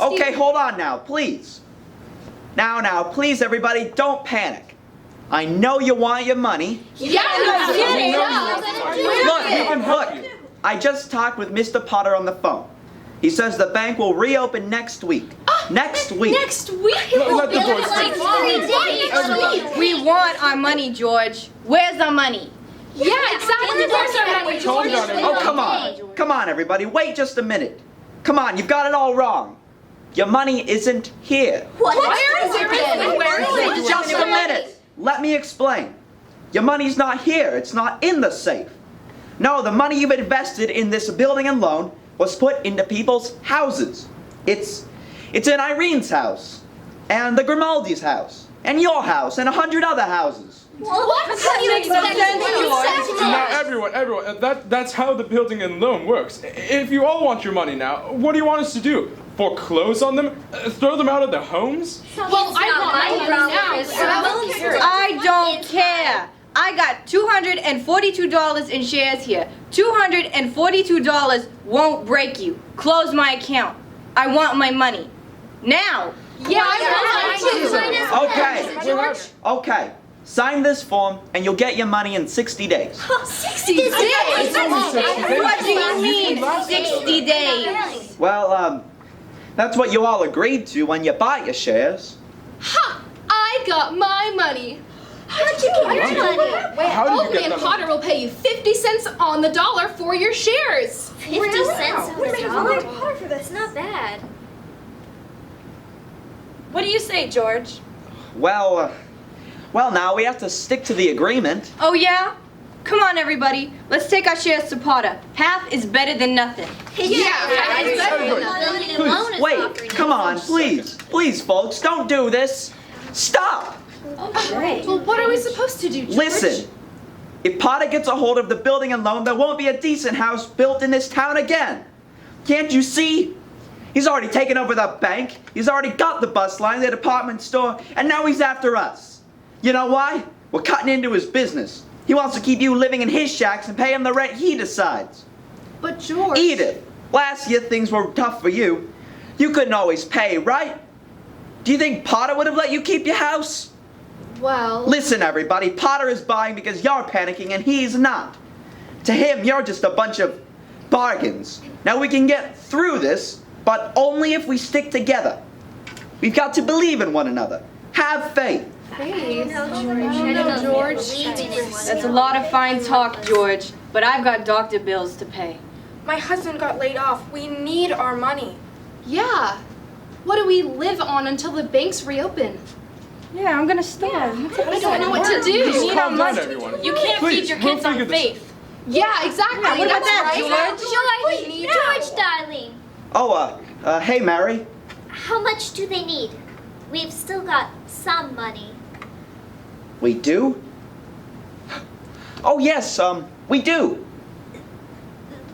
Okay, hold on now, please. Now, please, everybody, don't panic. I know you want your money. Yeah, Look, I just talked with Mr. Potter on the phone. He says the bank will reopen next week. Next week. Next week? Let the boys speak. We want our money, George. Where's our money? Yeah, exactly. Where's our money, George? Oh, come on. Come on, everybody. Wait just a minute. Come on, you've got it all wrong. Your money isn't here. What? Where is it? Just a minute. Let me explain. Your money's not here. It's not in the safe. No, the money you've invested in this building and loan was put into people's houses. It's in Irene's house, and the Grimaldi's house, and your house, and 100 other houses. What? Now, everyone, that's how the building and loan works. If you all want your money now, what do you want us to do? Foreclose on them? Throw them out of their homes? Well, I want my money now. I don't care. I got $242 in shares here. $242 won't break you. Close my account. I want my money. Now. Yeah, I want mine. Okay. Sign this form and you'll get your money in 60 days. 60 days? What do you mean, 60 days? Well, that's what you all agreed to when you bought your shares. Ha! I got my money. How'd you get your money? Old Man Potter will pay you 50 cents on the dollar for your shares. 50 cents on the dollar? That's not bad. What do you say, George? Well, now we have to stick to the agreement. Oh, yeah? Come on, everybody. Let's take our shares to Potter. Half is better than nothing. Wait, come on, please. Please, folks, don't do this. Stop! Well, what are we supposed to do, George? Listen, if Potter gets a hold of the building and loan, there won't be a decent house built in this town again. Can't you see? He's already taken over the bank, he's already got the bus line, the department store, and now he's after us. You know why? We're cutting into his business. He wants to keep you living in his shacks and pay him the rent he decides. But George... Edith, last year things were tough for you. You couldn't always pay, right? Do you think Potter would have let you keep your house? Well... Listen, everybody, Potter is buying because you're panicking and he's not. To him, you're just a bunch of bargains. Now, we can get through this, but only if we stick together. We've got to believe in one another. Have faith. George. That's a lot of fine talk, George, but I've got doctor bills to pay. My husband got laid off. We need our money. Yeah. What do we live on until the banks reopen? Yeah, I'm gonna starve. I don't know what to do. Just calm down, everyone. You can't Please, feed your we'll kids on figure this- faith. Yeah, exactly. what about That's that, right. George, darling, Oh, hey, Mary. how much do they need? We've still got some money. We do? Oh, yes, we do.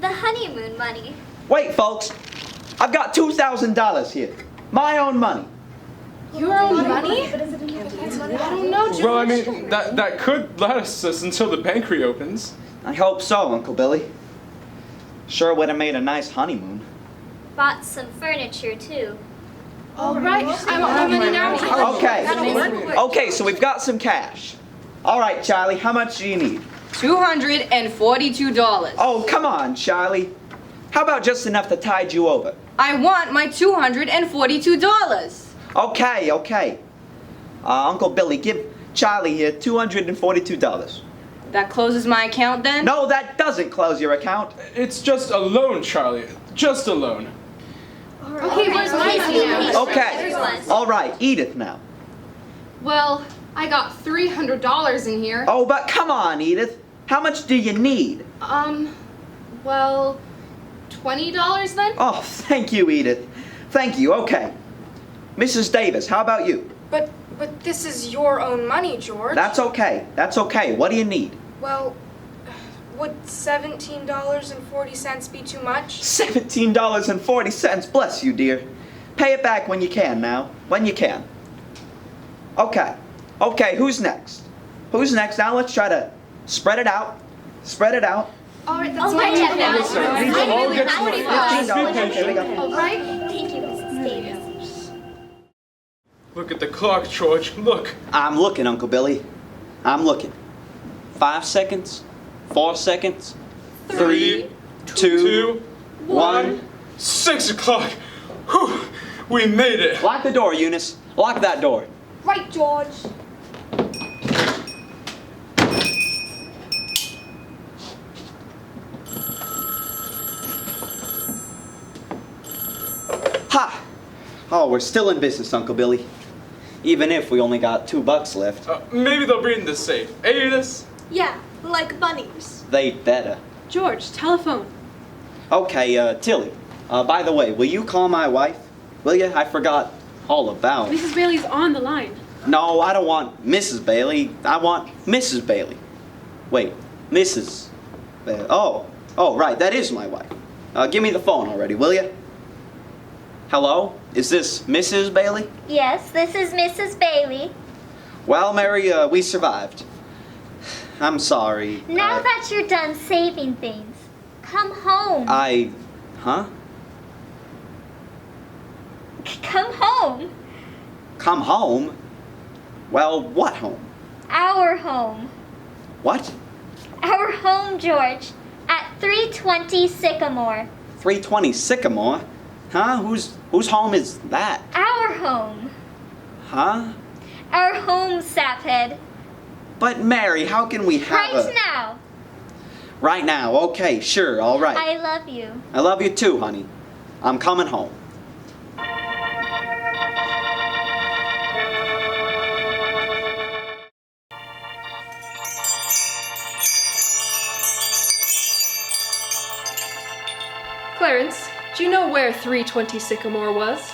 The honeymoon money. Wait, folks. I've got $2,000 here. My own money. Your own money? I don't know, George. Well, I mean, that could last us until the bank reopens. I hope so, Uncle Billy. Sure would have made a nice honeymoon. Bought some furniture too. All right. I want my money now. Okay. Okay, so we've got some cash. All right, Charlie, how much do you need? $242. Oh, come on, Charlie. How about just enough to tide you over? I want my $242. Okay. Uncle Billy, give Charlie here $242. That closes my account then? No, that doesn't close your account. It's just a loan, Charlie. Just a loan. Okay, where's my money now? Okay. All right, Edith now. Well, I got $300 in here. Oh, but come on, Edith. How much do you need? Well, $20 then? Oh, thank you, Edith. Thank you. Okay. Mrs. Davis, how about you? But this is your own money, George. That's okay. That's okay. What do you need? Well, would $17.40 be too much? $17.40. Bless you, dear. Pay it back when you can now. When you can. Okay. Okay, who's next? Who's next? Now let's try to spread it out. Spread it out. All right, that's Oh, my right, check now. yes, sir. I We'll all really get have $15. $45. Here we go. All right. Thank you, Mrs. Davis. Look at the clock, George. Look. I'm looking, Uncle Billy. I'm looking. 5 seconds. 4 seconds. 3, 2, 1. 6 o'clock. Whew. We made it. Lock the door, Eunice. Lock that door. Right, George. Ha! Oh, we're still in business, Uncle Billy. Even if we only got $2 left. Maybe they'll be in the safe. Eh, Edith? Yeah, like bunnies. They'd better. George, telephone. Okay, Tilly. By the way, will you call my wife? Will you? I forgot all about. Mrs. Bailey's on the line. No, I don't want Mrs. Bailey. I want Mrs. Bailey. Wait, Mrs. Bailey. Oh, right, that is my wife. Give me the phone already, will you? Hello? Is this Mrs. Bailey? Yes, this is Mrs. Bailey. Well, Mary, we survived. I'm sorry. Now that you're done saving things, come home. Huh? Come home. Come home? Well, what home? Our home. What? Our home, George. At 320 Sycamore. 320 Sycamore? Huh? Whose home is that? Our home. Huh? Our home, Saphead. But Mary, how can we have Right now. Right now, okay, sure, all right. I love you. I love you too, honey. I'm coming home. Clarence, do you know where 320 Sycamore was?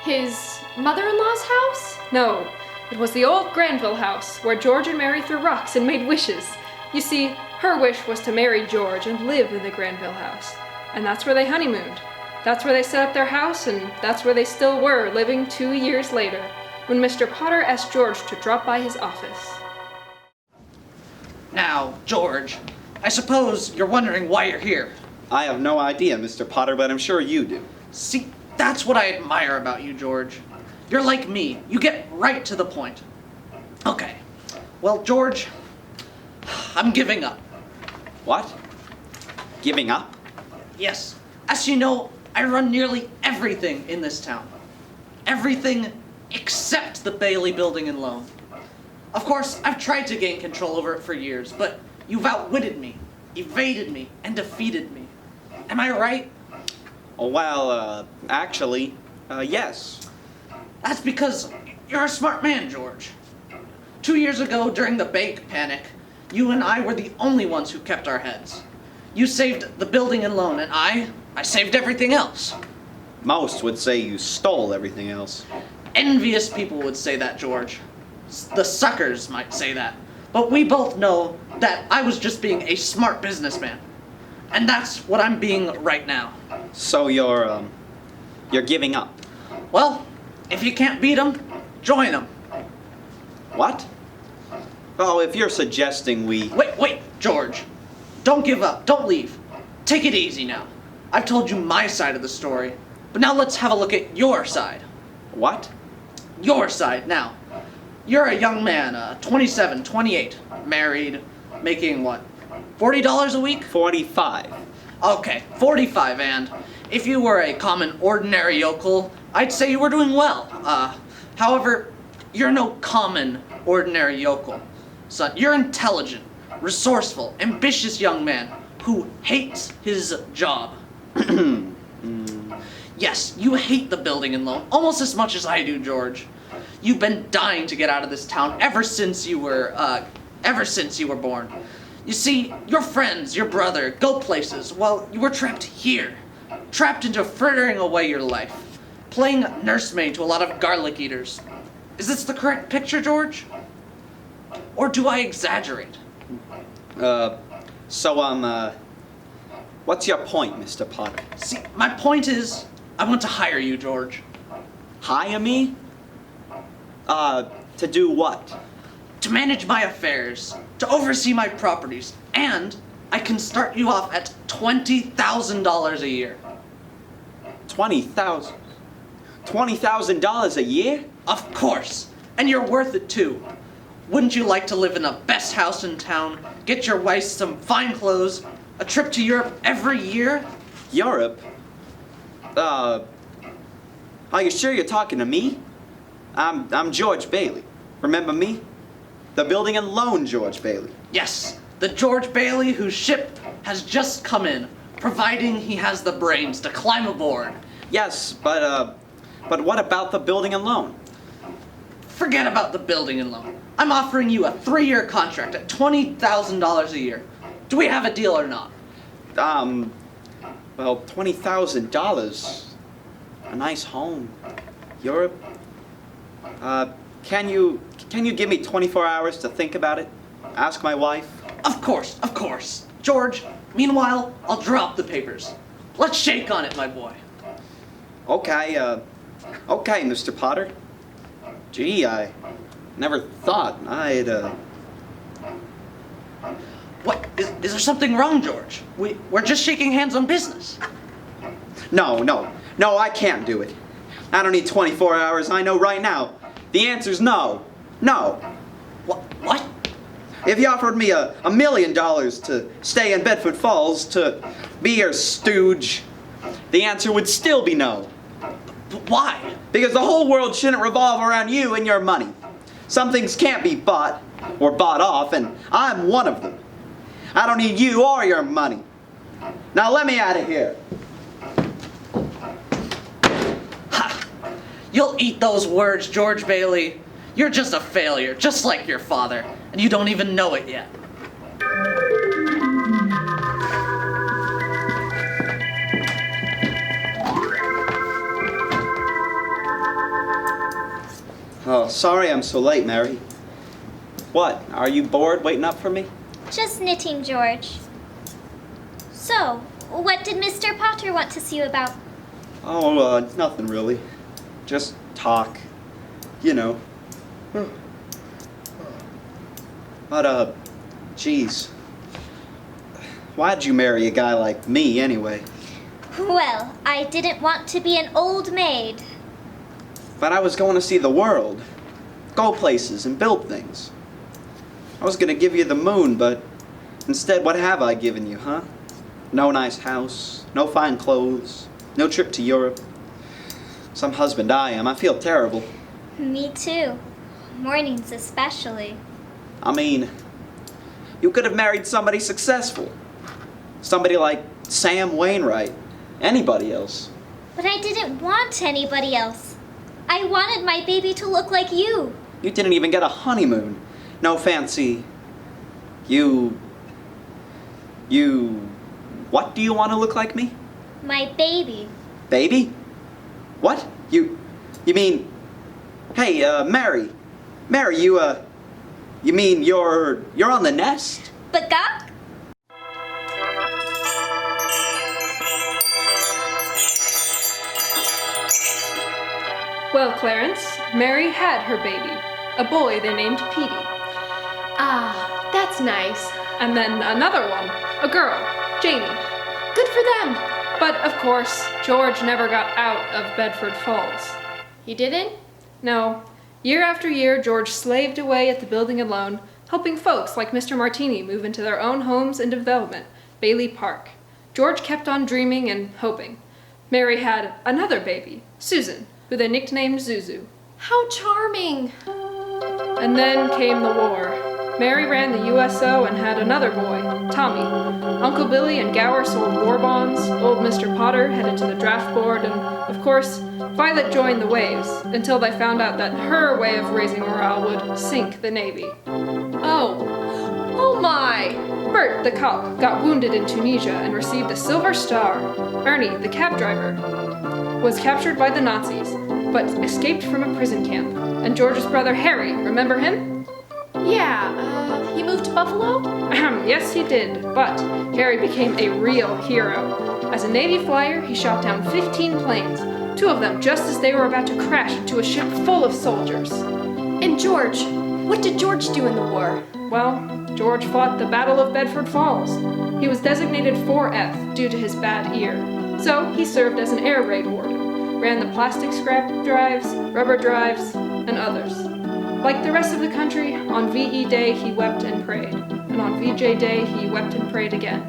His mother-in-law's house? No, it was the old Granville house where George and Mary threw rocks and made wishes. You see, her wish was to marry George and live in the Granville house. And that's where they honeymooned. That's where they set up their house, and that's where they still were, living 2 years later, when Mr. Potter asked George to drop by his office. Now, George, I suppose you're wondering why you're here. I have no idea, Mr. Potter, but I'm sure you do. See, that's what I admire about you, George. You're like me. You get right to the point. Okay. Well, George, I'm giving up. What? Giving up? Yes. As you know, I run nearly everything in this town. Everything except the Bailey Building and Loan. Of course, I've tried to gain control over it for years, but you've outwitted me, evaded me, and defeated me. Am I right? Well, actually, yes. That's because you're a smart man, George. 2 years ago, during the bank panic, you and I were the only ones who kept our heads. You saved the building and loan, and I saved everything else. Most would say you stole everything else. Envious people would say that, George. The suckers might say that. But we both know that I was just being a smart businessman. And that's what I'm being right now. So you're giving up. Well, if you can't beat them, join them. What? Oh, if you're suggesting we... Wait, George. Don't give up. Don't leave. Take it easy now. I've told you my side of the story. But now let's have a look at your side. What? Your side, now. You're a young man, 27, 28, married, making what, $40 a week? 45. Okay, 45, and if you were a common, ordinary yokel, I'd say you were doing well. However, you're no common, ordinary yokel. Son, you're intelligent, resourceful, ambitious young man who hates his job. Yes, you hate the building and loan almost as much as I do, George. You've been dying to get out of this town ever since you were born. You see, your friends, your brother, go places, while you were trapped here. Trapped into frittering away your life. Playing nursemaid to a lot of garlic eaters. Is this the correct picture, George? Or do I exaggerate? What's your point, Mr. Potter? See, my point is, I want to hire you, George. Hire me? To do what? To manage my affairs, to oversee my properties, and I can start you off at $20,000 a year. $20,000? $20,000 a year? Of course, and you're worth it too. Wouldn't you like to live in the best house in town, get your wife some fine clothes, a trip to Europe every year? Europe? Are you sure you're talking to me? I'm George Bailey. Remember me? The building and loan George Bailey. Yes, the George Bailey whose ship has just come in, providing he has the brains to climb aboard. Yes, but what about the building and loan? Forget about the building and loan. I'm offering you a 3-year contract at $20,000 a year. Do we have a deal or not? Well, $20,000. A nice home. Europe. Can you give me 24 hours to think about it? Ask my wife? Of course. George, meanwhile, I'll drop the papers. Let's shake on it, my boy. Okay, Mr. Potter. Gee, I never thought I'd, What? Is there something wrong, George? We're just shaking hands on business. No, I can't do it. I don't need 24 hours, I know right now. The answer's no. No. What? If you offered me $1 million to stay in Bedford Falls, to be your stooge, the answer would still be no. But why? Because the whole world shouldn't revolve around you and your money. Some things can't be bought or bought off, and I'm one of them. I don't need you or your money. Now let me out of here. Ha! You'll eat those words, George Bailey. You're just a failure, just like your father, and you don't even know it yet. Oh, sorry I'm so late, Mary. What, are you bored waiting up for me? Just knitting, George. So, what did Mr. Potter want to see you about? Oh, nothing really. Just talk. You know. But, geez. Why'd you marry a guy like me, anyway? Well, I didn't want to be an old maid. But I was going to see the world. Go places and build things. I was going to give you the moon, but instead, what have I given you, huh? No nice house, no fine clothes, no trip to Europe. Some husband I am. I feel terrible. Me too. Mornings especially. I mean, you could have married somebody successful. Somebody like Sam Wainwright. Anybody else. But I didn't want anybody else. I wanted my baby to look like you. You didn't even get a honeymoon. No fancy. You... What do you want to look like me? My baby. Baby? What? You mean... Hey, Mary. Mary, you mean you're on the nest? Bagak? Well, Clarence, Mary had her baby, a boy they named Petey. Ah, that's nice. And then another one, a girl, Janie. Good for them. But of course, George never got out of Bedford Falls. He didn't? No. Year after year, George slaved away at the building alone, helping folks like Mr. Martini move into their own homes and development, Bailey Park. George kept on dreaming and hoping. Mary had another baby, Susan, who they nicknamed Zuzu. How charming. And then came the war. Mary ran the USO and had another boy, Tommy. Uncle Billy and Gower sold war bonds, old Mr. Potter headed to the draft board, and, of course, Violet joined the Waves, until they found out that her way of raising morale would sink the Navy. Oh my! Bert, the cop, got wounded in Tunisia and received a Silver Star. Ernie, the cab driver, was captured by the Nazis, but escaped from a prison camp. And George's brother Harry, remember him? Yeah, he moved to Buffalo? Yes, he did, but Harry became a real hero. As a Navy flyer, he shot down 15 planes, 2 of them just as they were about to crash into a ship full of soldiers. And George, what did George do in the war? Well, George fought the Battle of Bedford Falls. He was designated 4F due to his bad ear, so he served as an air raid warden, ran the plastic scrap drives, rubber drives, and others. Like the rest of the country, on VE Day he wept and prayed, and on VJ Day he wept and prayed again.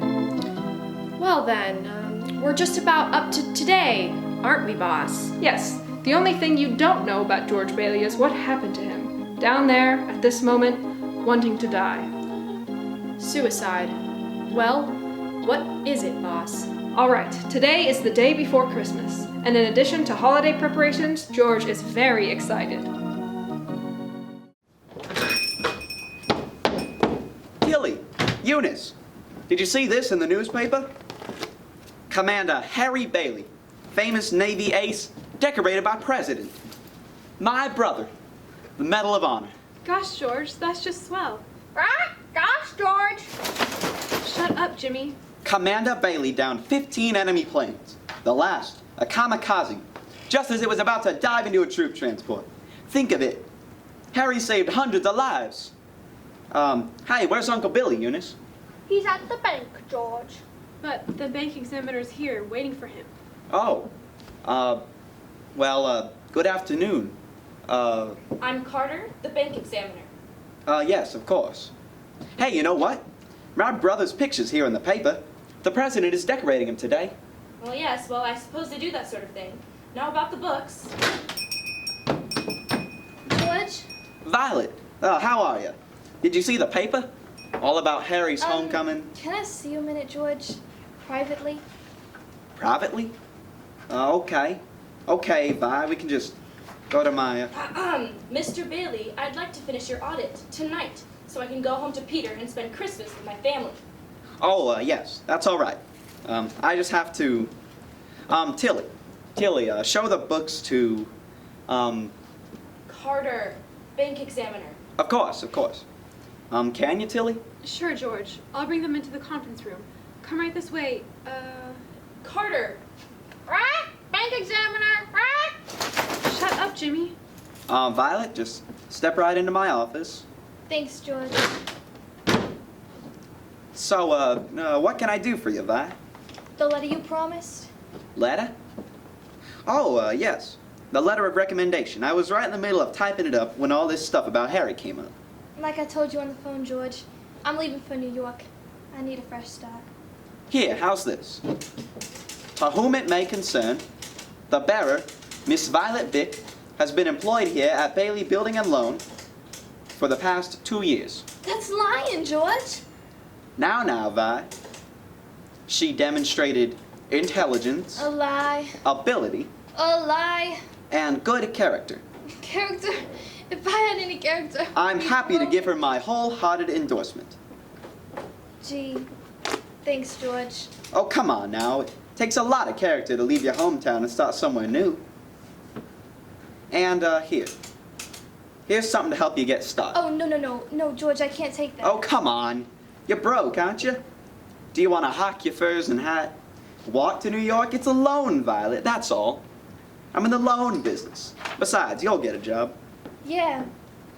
Well then, we're just about up to today, aren't we, boss? Yes, the only thing you don't know about George Bailey is what happened to him, down there, at this moment, wanting to die. Suicide. Well, what is it, boss? Alright, today is the day before Christmas, and in addition to holiday preparations, George is very excited. Tilly, Eunice, did you see this in the newspaper? Commander Harry Bailey, famous Navy ace, decorated by President. My brother, the Medal of Honor. Gosh, George, that's just swell. Gosh, George! Shut up, Jimmy. Commander Bailey downed 15 enemy planes. The last, a kamikaze, just as it was about to dive into a troop transport. Think of it. Harry saved hundreds of lives. Hey, where's Uncle Billy, Eunice? He's at the bank, George. But the bank examiner's here, waiting for him. Oh, well, good afternoon. I'm Carter, the bank examiner. Yes, of course. Hey, you know what? My brother's picture's here in the paper. The president is decorating him today. Well, yes, well, I suppose they do that sort of thing. Now about the books. George? Violet, how are you? Did you see the paper? All about Harry's homecoming? Can I see you a minute, George? Privately? Privately? Okay. Okay, Vi, we can just go to my... Mr. Bailey, I'd like to finish your audit tonight so I can go home to Peter and spend Christmas with my family. Oh, yes, that's all right. I just have to... Tilly, show the books to... Carter, bank examiner. Of course. Can you, Tilly? Sure, George. I'll bring them into the conference room. Come right this way. Carter. Bank examiner. Shut up, Jimmy. Violet, just step right into my office. Thanks, George. So, what can I do for you, Vi? The letter you promised? Letter? Oh, yes. The letter of recommendation. I was right in the middle of typing it up when all this stuff about Harry came up. Like I told you on the phone, George, I'm leaving for New York. I need a fresh start. Here, how's this? To whom it may concern, the bearer, Miss Violet Vick, has been employed here at Bailey Building and Loan for the past 2 years. That's lying, George. Now, Vi. She demonstrated intelligence, A lie. ability, A lie. and good character. Character. If I had any character. I'm happy to give her my wholehearted endorsement. Gee. Thanks, George. Oh, come on now. It takes a lot of character to leave your hometown and start somewhere new. And, here. Here's something to help you get started. Oh, no, George, I can't take that. Oh, come on. You're broke, aren't you? Do you want to hock your furs and hat? Walk to New York? It's a loan, Violet, that's all. I'm in the loan business. Besides, you'll get a job. Yeah,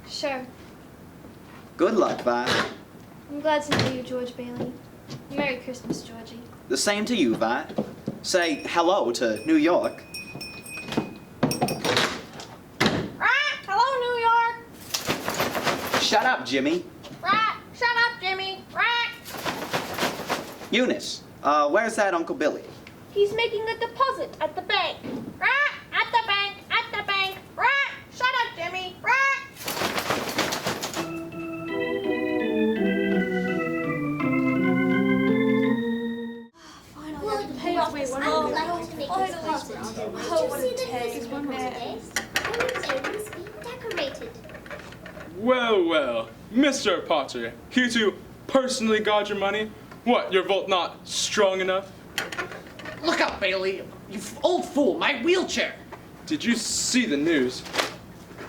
sure. Good luck, Vi. I'm glad to know you, George Bailey. Merry Christmas, Georgie. The same to you, Vi. Say hello to New York. Hello, New York. Shut up, Jimmy. Rat. Shut up, Jimmy. Rat. Eunice, where's that Uncle Billy? He's making a deposit at the bank. Rat. At the bank. At the bank. Rat. Shut up, Jimmy. Rat. Wait, I would like to make this positive. Did you see the news report today? Everything's being decorated. Well, well, Mr. Potter, here to personally guard your money? What, your vault not strong enough? Look up, Bailey. You old fool, my wheelchair. Did you see the news?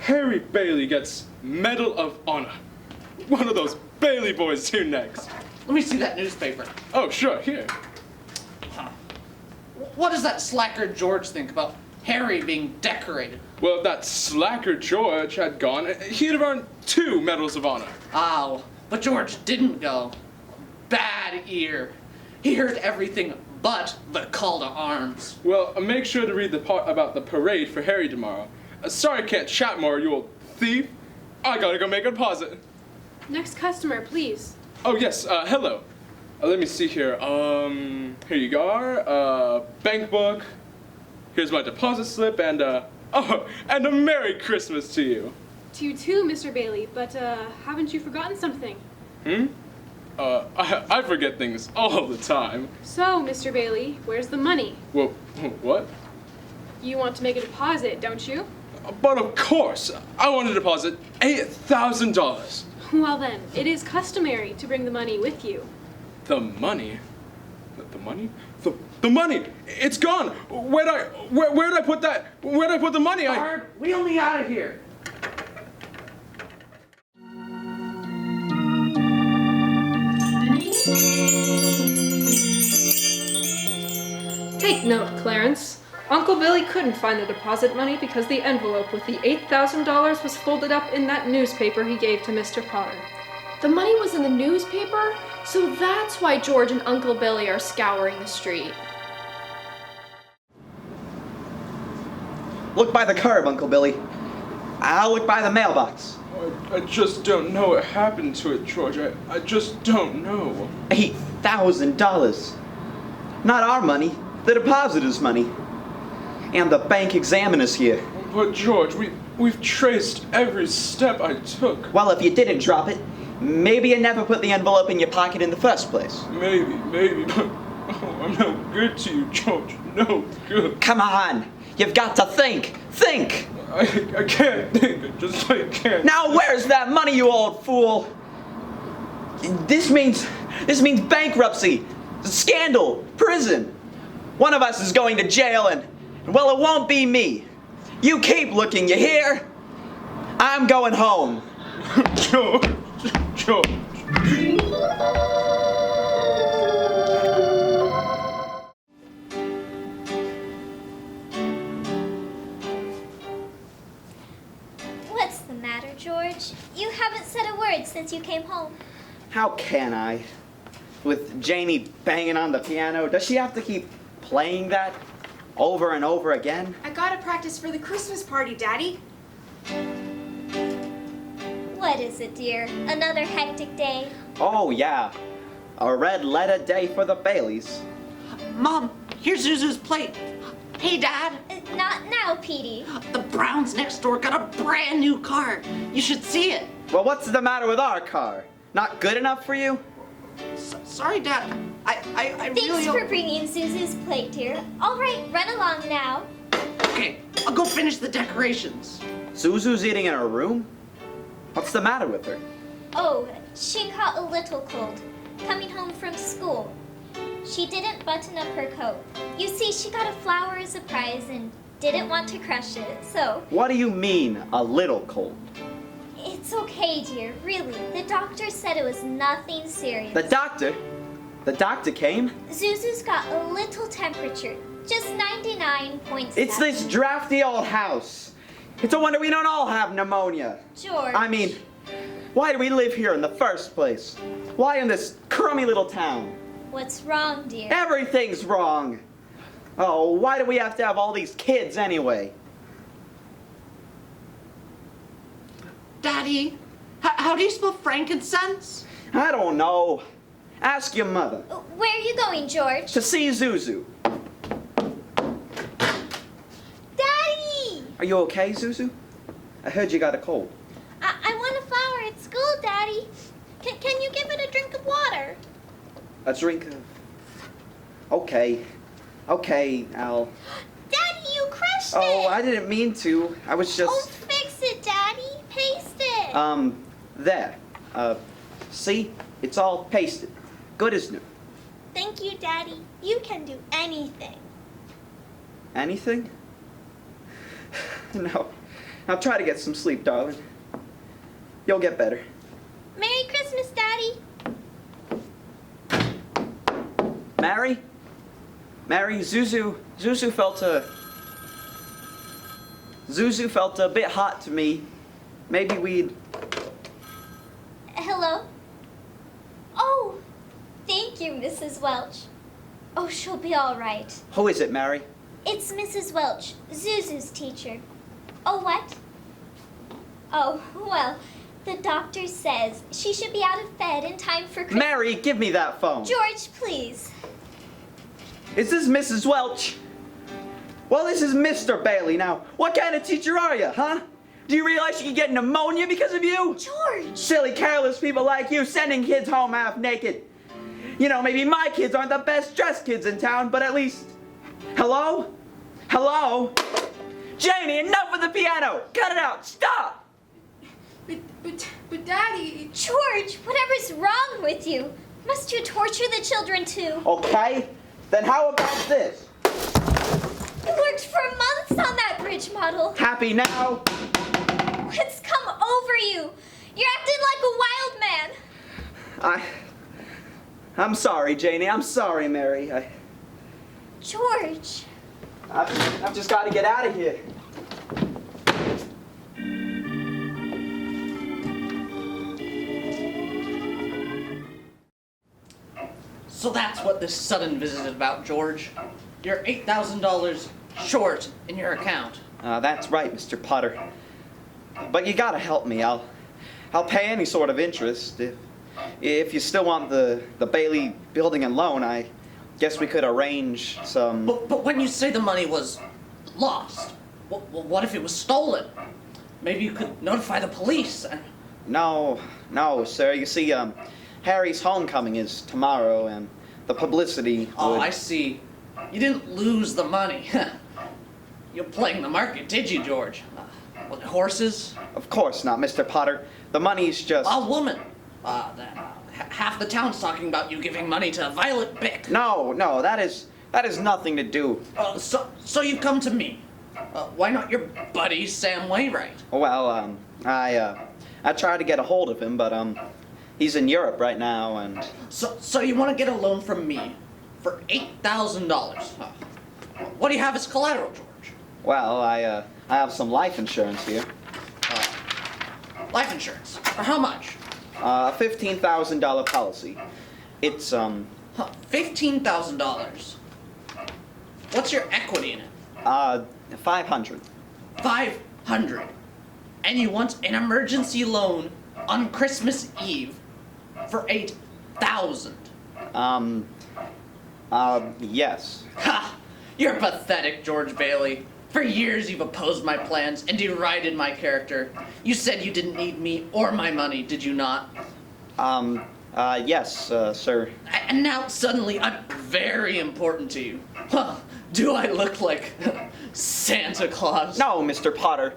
Harry Bailey gets Medal of Honor. One of those Bailey boys here next. Let me see that newspaper. Oh, sure, here. What does that slacker George think about Harry being decorated? Well, if that slacker George had gone, he'd have earned 2 Medals of Honor. Oh, but George didn't go. Bad ear. He heard everything but the call to arms. Well, make sure to read the part about the parade for Harry tomorrow. Sorry I can't chat more, you old thief. I gotta go make a deposit. Next customer, please. Oh, yes, hello. Let me see here. Here you are. Bank book. Here's my deposit slip, and, oh, and a Merry Christmas to you. To you too, Mr. Bailey, but, haven't you forgotten something? I forget things all the time. So, Mr. Bailey, where's the money? Well, what? You want to make a deposit, don't you? But of course, I want to deposit $8,000. Well then, it is customary to bring the money with you. The money? The money? The money! It's gone! Where'd I put that? Where'd I put the money? Bard, wheel me out of here. Take note, Clarence. Uncle Billy couldn't find the deposit money because the envelope with the $8,000 was folded up in that newspaper he gave to Mr. Potter. The money was in the newspaper, so that's why George and Uncle Billy are scouring the street. Look by the curb, Uncle Billy. I'll look by the mailbox. I just don't know what happened to it, George. I just don't know. $8,000. Not our money, the depositor's money. And the bank examiner's here. But George, we've traced every step I took. Well, if you didn't drop it, maybe you never put the envelope in your pocket in the first place. Maybe, but I'm no good to you, George. No good. Come on, you've got to think. Think. I can't think. I can't. Now where's that money, you old fool? This means bankruptcy, scandal, prison. One of us is going to jail and, well, it won't be me. You keep looking, you hear? I'm going home. George. What's the matter, George? You haven't said a word since you came home. How can I? With Janie banging on the piano, does she have to keep playing that over and over again? I gotta practice for the Christmas party, Daddy. What is it, dear? Another hectic day? Oh, yeah. A red letter day for the Baileys. Mom, here's Zuzu's plate. Hey, Dad. Not now, Petey. The Browns next door got a brand new car. You should see it. Well, what's the matter with our car? Not good enough for you? Sorry, Dad. I Thanks really... for bringing Zuzu's plate, dear. All right, run along now. Okay, I'll go finish the decorations. Zuzu's eating in her room? What's the matter with her? Oh, she caught a little cold, coming home from school. She didn't button up her coat. You see, she got a flower as a prize and didn't want to crush it, so... What do you mean, a little cold? It's okay, dear, really. The doctor said it was nothing serious. The doctor? The doctor came? Zuzu's got a little temperature, just 99.7. It's this drafty old house. It's a wonder we don't all have pneumonia. George. I mean, why do we live here in the first place? Why in this crummy little town? What's wrong, dear? Everything's wrong. Oh, why do we have to have all these kids anyway? Daddy, how do you spell frankincense? I don't know. Ask your mother. Where are you going, George? To see Zuzu. Daddy! Are you okay, Zuzu? I heard you got a cold. I want a flower at school, Daddy. Can you give it a drink of water? A drink of... Okay, Al. Daddy, you crushed Oh, it! I didn't mean to. I was Oh, just... fix it, Daddy. Paste it. There. See? It's all pasted. Good as new. Thank you, Daddy. You can do anything. Anything? No. Now try to get some sleep, darling. You'll get better. Merry Christmas, Daddy. Mary? Mary, Zuzu felt a bit hot to me. Maybe we'd... Hello? Oh, thank you, Mrs. Welch. Oh, she'll be all right. Who is it, Mary? It's Mrs. Welch, Zuzu's teacher. Oh, what? Oh, well, the doctor says she should be out of bed in time for Christmas. Mary, give me that phone. George, please. Is this Mrs. Welch? Well, this is Mr. Bailey. Now, what kind of teacher are you, huh? Do you realize you could get pneumonia because of you? George! Silly, careless people like you sending kids home half naked. You know, maybe my kids aren't the best dressed kids in town, but at least... Hello? Hello? Janie, enough of the piano! Cut it out! Stop! But Daddy... George, whatever's wrong with you? Must you torture the children too? Okay, then how about this? You worked for months on that bridge model. Happy now? What's come over you? You're acting like a wild man. I'm sorry, Janie. I'm sorry, Mary. George. I've just got to get out of here. So that's what this sudden visit is about, George. You're $8,000 short in your account. That's right, Mr. Potter. But you gotta help me. I'll pay any sort of interest. If you still want the Bailey building and loan, I guess we could arrange some... But when you say the money was lost, what if it was stolen? Maybe you could notify the police. No, sir. You see, Harry's homecoming is tomorrow, and the publicity Oh, would... I see. You didn't lose the money. You're playing the market, did you, George? What, horses? Of course not, Mr. Potter. The money's just... A woman. Half the town's talking about you giving money to Violet Bick. No, that is nothing to do. So you come to me. Why not your buddy, Sam Wainwright? Well, I tried to get a hold of him, but, he's in Europe right now, and... So you want to get a loan from me for $8,000? What do you have as collateral, George? Well, I have some life insurance here. Life insurance? For how much? A $15,000 policy. It's, $15,000? What's your equity in it? 500. 500? And you want an emergency loan on Christmas Eve for $8,000? Yes. Ha! You're pathetic, George Bailey. For years you've opposed my plans and derided my character. You said you didn't need me or my money, did you not? Yes, sir. And now suddenly I'm very important to you. Well, do I look like Santa Claus? No, Mr. Potter.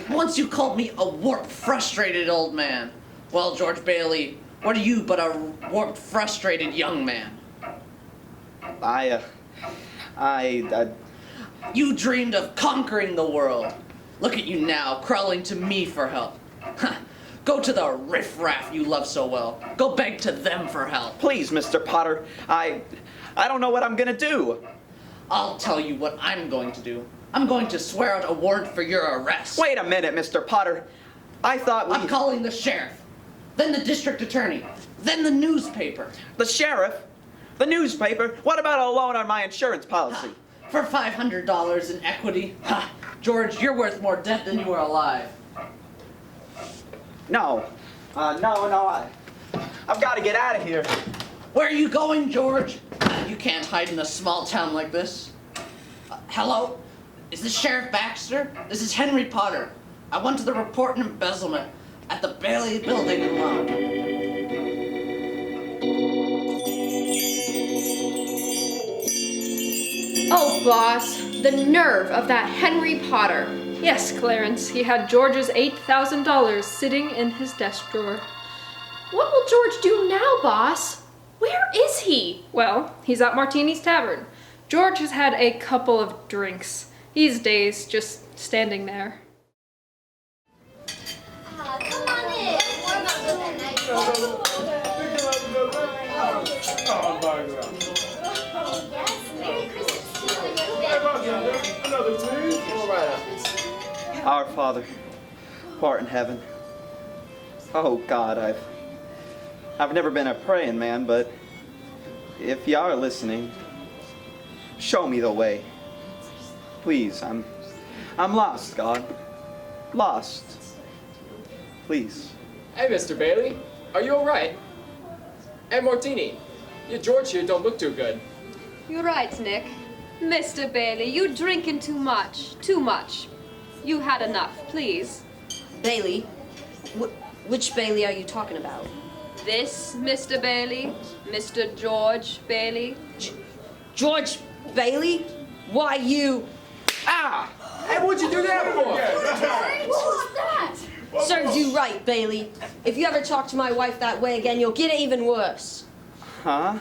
Once you called me a warped, frustrated old man. Well, George Bailey, what are you but a warped, frustrated young man? You dreamed of conquering the world. Look at you now, crawling to me for help. Go to the riffraff you love so well. Go beg to them for help. Please, Mr. Potter, I don't know what I'm gonna do. I'll tell you what I'm going to do. I'm going to swear out a warrant for your arrest. Wait a minute, Mr. Potter. I thought I'm calling the sheriff, then the district attorney, then the newspaper. The sheriff? The newspaper? What about a loan on my insurance policy? For $500 in equity? Ha! George, you're worth more dead than you were alive. No. I've got to get out of here. Where are you going, George? You can't hide in a small town like this. Hello? Is this Sheriff Baxter? This is Henry Potter. I went to the report and embezzlement at the Bailey Building in London. Oh, boss, the nerve of that Henry Potter. Yes, Clarence, he had George's $8,000 sitting in his desk drawer. What will George do now, boss? Where is he? Well, he's at Martini's Tavern. George has had a couple of drinks. He's dazed, just standing there. Come on in. Yes, Merry Christmas to you. Our Father, who art in heaven. Oh God, I've never been a praying man, but if you are listening, show me the way. Please, I'm lost, God. Lost. Please. Hey, Mr. Bailey, are you alright? Hey, Martini, your George here don't look too good. You're right, Nick. Mr. Bailey, you drinking too much. Too much. You had enough, please. Bailey? Which Bailey are you talking about? This Mr. Bailey, Mr. George Bailey. George Bailey? Why, you... Ah! Hey, what'd you do that for? What was that? Serves you right, Bailey. If you ever talk to my wife that way again, you'll get it even worse. Huh?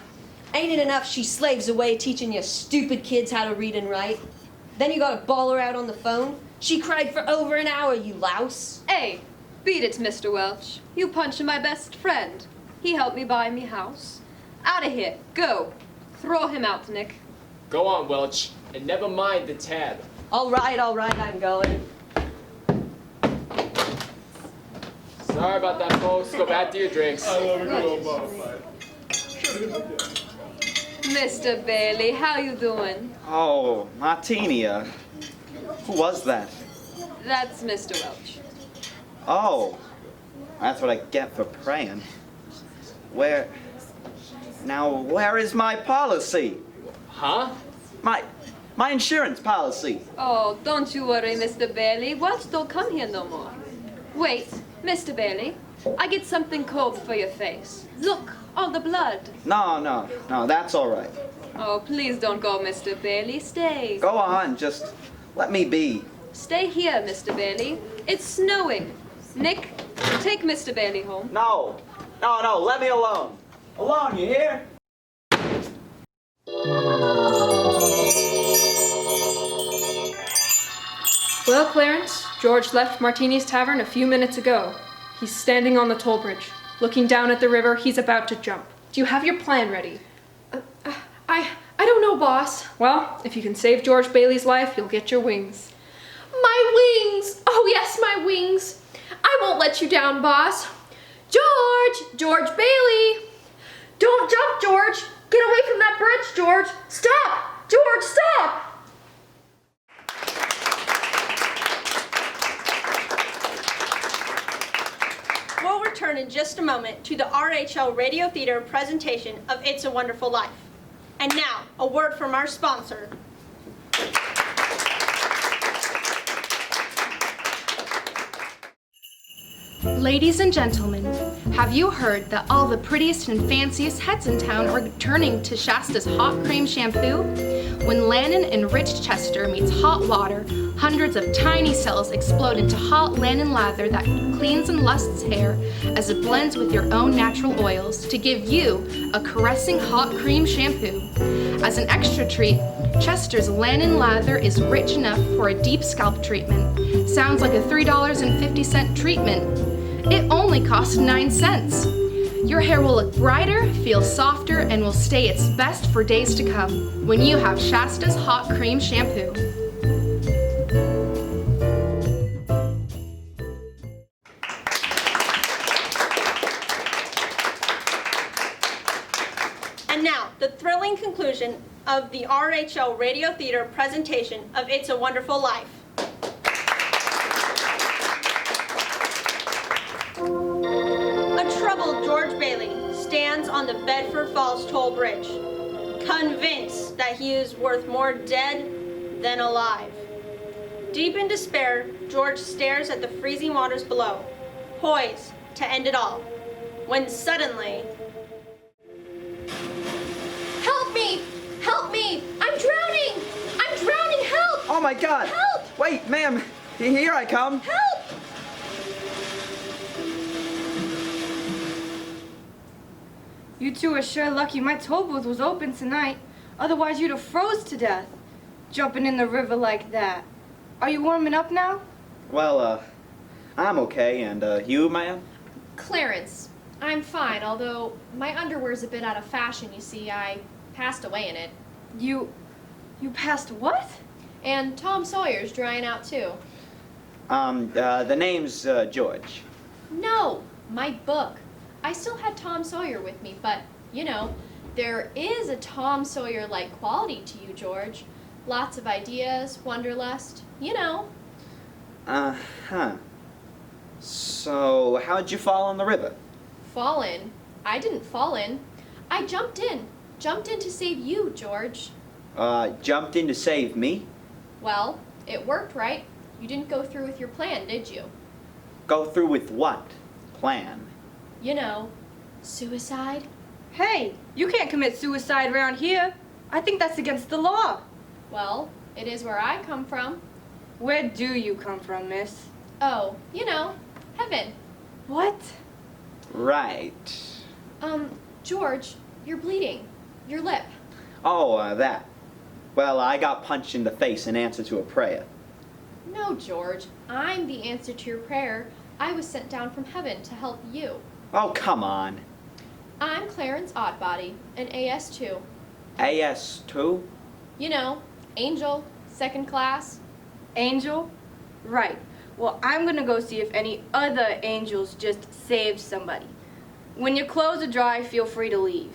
Ain't it enough she slaves away teaching you stupid kids how to read and write? Then you gotta bawl her out on the phone? She cried for over an hour, you louse. Hey, beat it, Mr. Welch. You punched my best friend. He helped me buy me house. Out of here. Go. Throw him out, Nick. Go on, Welch, and never mind the tab. All right, I'm going. Sorry about that, folks. Go back to your drinks. Mr. Bailey, how you doing? Oh, Martini, who was that? That's Mr. Welch. Oh, that's what I get for praying. Where is my policy? Huh? My insurance policy. Oh, don't you worry, Mr. Bailey. Welch don't come here no more. Wait, Mr. Bailey, I get something cold for your face. Look, all the blood. No, that's all right. Oh, please don't go, Mr. Bailey. Stay. Go on, just let me be. Stay here, Mr. Bailey. It's snowing. Nick, take Mr. Bailey home. No, let me alone. Alone, you hear? Well, Clarence, George left Martini's Tavern a few minutes ago. He's standing on the toll bridge, looking down at the river. He's about to jump. Do you have your plan ready? I don't know, boss. Well, if you can save George Bailey's life, you'll get your wings. My wings! Oh, yes, my wings. I won't let you down, boss. George Bailey! Don't jump, George! Get away from that bridge, George! Stop! George, stop! We'll return in just a moment to the RHL Radio Theater presentation of It's a Wonderful Life. And now, a word from our sponsor. Ladies and gentlemen, Have you heard that all the prettiest and fanciest heads in town are turning to Shasta's hot cream shampoo? When Lannon enriched Chester meets hot water, hundreds of tiny cells explode into hot Lannon lather that cleans and lusts hair as it blends with your own natural oils to give you a caressing hot cream shampoo. As an extra treat, Chester's Lannon lather is rich enough for a deep scalp treatment. Sounds like a $3.50 treatment. It only costs 9 cents. Your hair will look brighter, feel softer, and will stay its best for days to come when you have Shasta's Hot Cream Shampoo. And now, the thrilling conclusion of the RHL Radio Theater presentation of It's a Wonderful Life. A troubled George Bailey stands on the Bedford Falls Toll Bridge, convinced that he is worth more dead than alive. Deep in despair, George stares at the freezing waters below, poised to end it all, when suddenly... Help me! Help me! I'm drowning! I'm drowning! Help! Oh my God! Help! Wait, ma'am, here I come. Help! You two are sure lucky my toll booth was open tonight. Otherwise you'd have froze to death. Jumping in the river like that. Are you warming up now? Well, I'm okay, and you, ma'am? Clarence, I'm fine, although my underwear's a bit out of fashion, you see. I passed away in it. You passed what? And Tom Sawyer's drying out too. The name's George. No, my book. I still had Tom Sawyer with me, but, you know, there is a Tom Sawyer-like quality to you, George. Lots of ideas, wanderlust, you know. Uh-huh. So, how'd you fall in the river? Fall in? I didn't fall in. I jumped in. Jumped in to save you, George. Jumped in to save me? Well, it worked, right? You didn't go through with your plan, did you? Go through with what? Plan? You know, suicide. Hey, you can't commit suicide around here. I think that's against the law. Well, it is where I come from. Where do you come from, miss? Oh, you know, heaven. What? Right. George, you're bleeding. Your lip. Oh, that. Well, I got punched in the face in answer to a prayer. No, George. I'm the answer to your prayer. I was sent down from heaven to help you. Oh, come on. I'm Clarence Oddbody, an AS2. AS2? You know, angel, second class. Angel? Right. Well, I'm gonna go see if any other angels just saved somebody. When your clothes are dry, feel free to leave.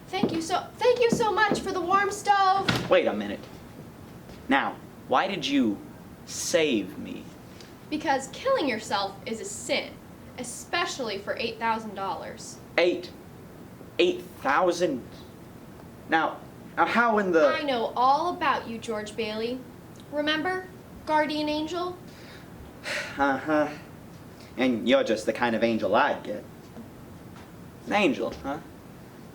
Thank you so much for the warm stove. Wait a minute. Now, why did you save me? Because killing yourself is a sin, especially for $8,000. 8,000? Now, how in the... I know all about you, George Bailey. Remember? Guardian angel? Uh-huh. And you're just the kind of angel I'd get. An angel, huh?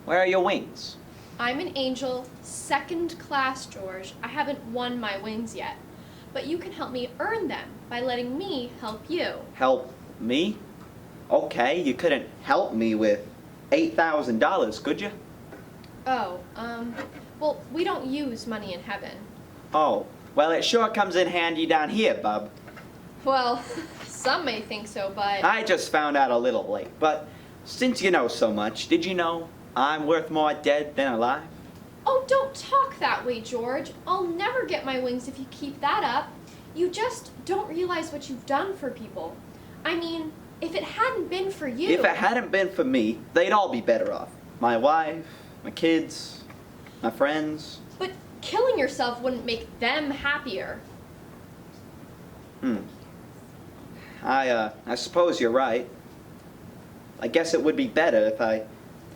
Where are your wings? I'm an angel, second class, George. I haven't won my wings yet. But you can help me earn them by letting me help you. Help me? Okay, you couldn't help me with $8,000, could you? Oh, well, we don't use money in heaven. Oh, well, it sure comes in handy down here, bub. Well, some may think so, but... I just found out a little late, but since you know so much, did you know I'm worth more dead than alive? Oh, don't talk that way, George. I'll never get my wings if you keep that up. You just don't realize what you've done for people. I mean, if it hadn't been for you... If it hadn't been for me, they'd all be better off. My wife, my kids, my friends. But killing yourself wouldn't make them happier. I suppose you're right. I guess it would be better if I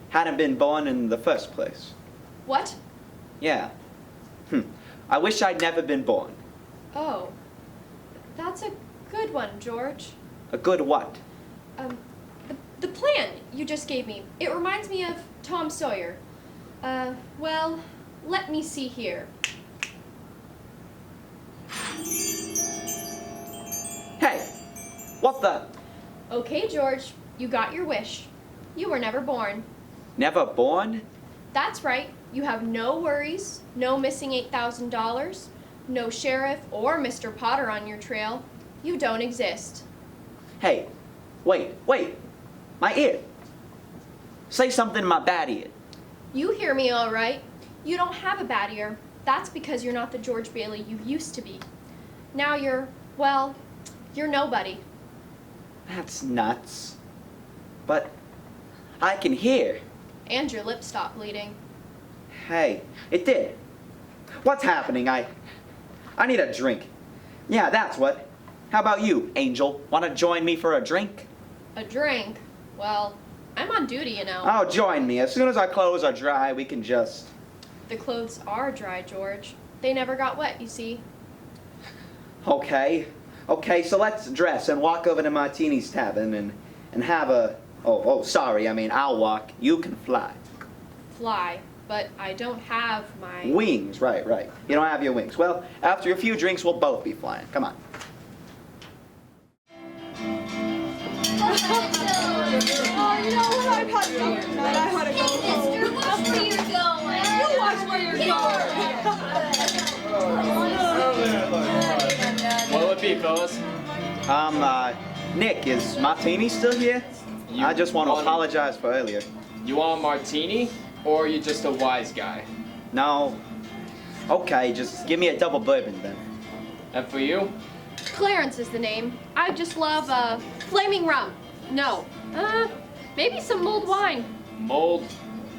hadn't been born in the first place. What? Yeah. I wish I'd never been born. Oh, that's a good one, George. A good what? The plan you just gave me, it reminds me of Tom Sawyer. Well, let me see here. Hey, what the? Okay, George, you got your wish. You were never born. Never born? That's right. You have no worries, no missing $8,000, no sheriff or Mr. Potter on your trail. You don't exist. Hey, wait. My ear. Say something in my bad ear. You hear me all right. You don't have a bad ear. That's because you're not the George Bailey you used to be. Now you're nobody. That's nuts. But I can hear. And your lips stop bleeding. Hey, it did. What's happening? I need a drink. Yeah, that's what. How about you, Angel? Want to join me for a drink? A drink? Well, I'm on duty, you know. Oh, join me. As soon as our clothes are dry, we can just... The clothes are dry, George. They never got wet, you see. Okay, so let's dress and walk over to Martini's Tavern and have a... Oh, sorry, I mean, I'll walk. You can fly. Fly, but I don't have my... Wings, right. You don't have your wings. Well, after a few drinks, we'll both be flying. Come on. Oh, you know what? I've had enough tonight. I had to go home. Mister, watch where you're going. You watch where you're going. What'll it be, fellas? Nick, is Martini still here? I just want to apologize for earlier. You want a martini, or are you just a wise guy? No. Okay, just give me a double bourbon then. And for you? Clarence is the name. I just love, flaming rum. No. Maybe some mulled wine. Mold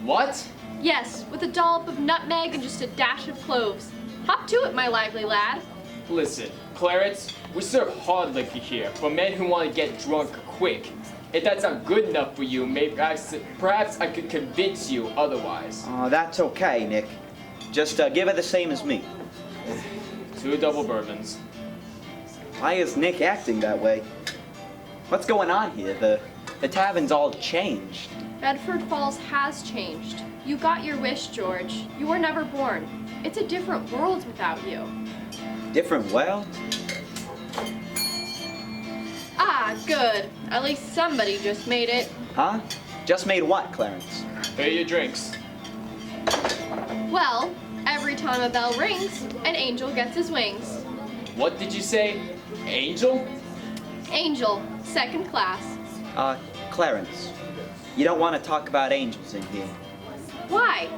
what? Yes, with a dollop of nutmeg and just a dash of cloves. Hop to it, my lively lad. Listen, Clarence, we serve hard liquor here for men who want to get drunk quick. If that's not good enough for you, maybe perhaps I could convince you otherwise. Oh, that's okay, Nick. Just give it the same as me. 2 double bourbons. Why is Nick acting that way? What's going on here? The tavern's all changed. Bedford Falls has changed. You got your wish, George. You were never born. It's a different world without you. Different world? Ah, good. At least somebody just made it. Huh? Just made what, Clarence? Pay your drinks. Well, every time a bell rings, an angel gets his wings. What did you say? Angel? Angel, second class. Clarence, you don't want to talk about angels in here. Why?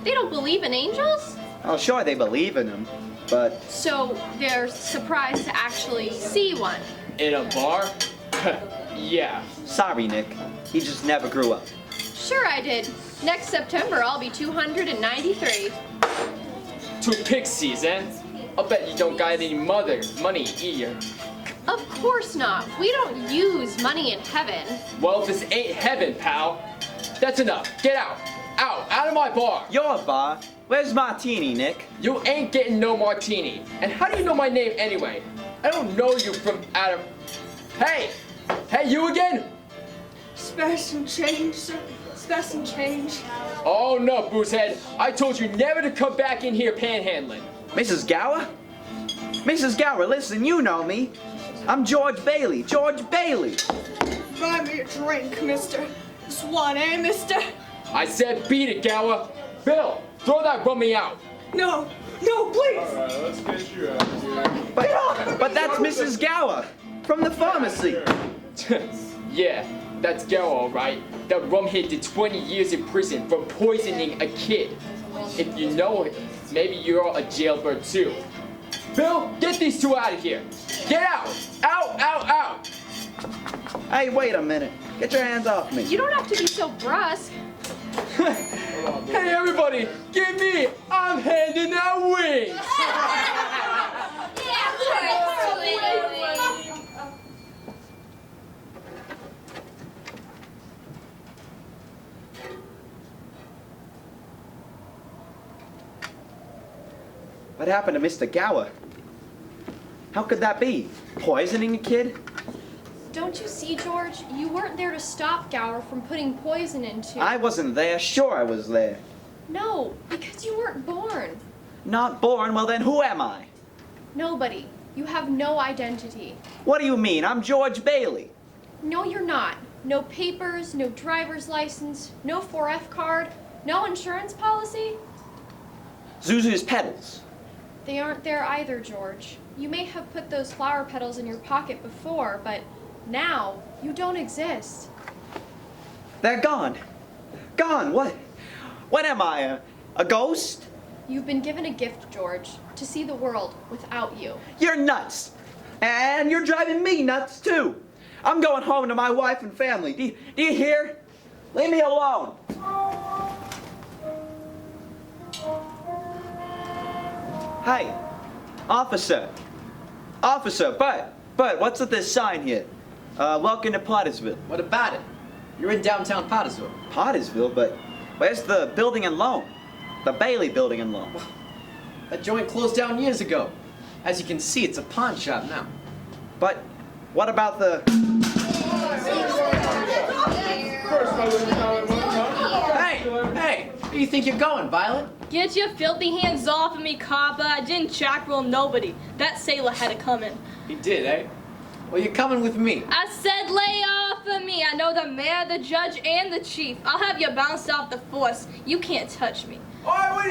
They don't believe in angels? Oh, sure, they believe in them, but... So they're surprised to actually see one. In a bar? Yeah. Sorry, Nick. He just never grew up. Sure I did. Next September, I'll be 293. 2 pixies, eh? I'll bet you don't got any money either. Of course not. We don't use money in heaven. Well, this ain't heaven, pal. That's enough. Get out. Out of my bar. Your bar? Where's Martini, Nick? You ain't getting no martini. And how do you know my name anyway? I don't know you from Adam. Hey, you again? Spare some change, sir. Spare some change. Oh no, Boozehead. I told you never to come back in here panhandling. Mrs. Gower? Mrs. Gower, listen, you know me. I'm George Bailey. George Bailey. Buy me a drink, mister. Just one, eh, mister? I said beat it, Gower. Bill, throw that rummy out. No, please. All right, let's get you out of here. But that's Mrs. Gower from the pharmacy. Yeah, that's Gower, all right. That rumhead did 20 years in prison for poisoning a kid. If you know it, maybe you're a jailbird too. Bill, get these 2 out of here. Get out! Out! Hey, wait a minute. Get your hands off me. You don't have to be so brusque. Hey, everybody, give me! I'm handing out wings! What happened to Mr. Gower? How could that be? Poisoning a kid? Don't you see, George? You weren't there to stop Gower from putting poison into... I wasn't there. Sure I was there. No, because you weren't born. Not born? Well then who am I? Nobody. You have no identity. What do you mean? I'm George Bailey. No, you're not. No papers, no driver's license, no 4F card, no insurance policy. Zuzu's petals. They aren't there either, George. You may have put those flower petals in your pocket before, but now you don't exist. They're gone. Gone. What am I? A ghost? You've been given a gift, George, to see the world without you. You're nuts. And you're driving me nuts too. I'm going home to my wife and family. Do you hear? Leave me alone. Hey, officer. Officer, Bud, what's with this sign here? Welcome to Pottersville. What about it? You're in downtown Pottersville. Pottersville? But where's the building and loan? The Bailey Building and Loan. That joint closed down years ago. As you can see, it's a pawn shop now. But what about the... Hey, where do you think you're going, Violet? Get your filthy hands off of me, Copper. I didn't track roll nobody. That sailor had to come in. He did, eh? Well, you're coming with me. I said lay off of me. I know the mayor, the judge, and the chief. I'll have you bounced off the force. You can't touch me. Hey,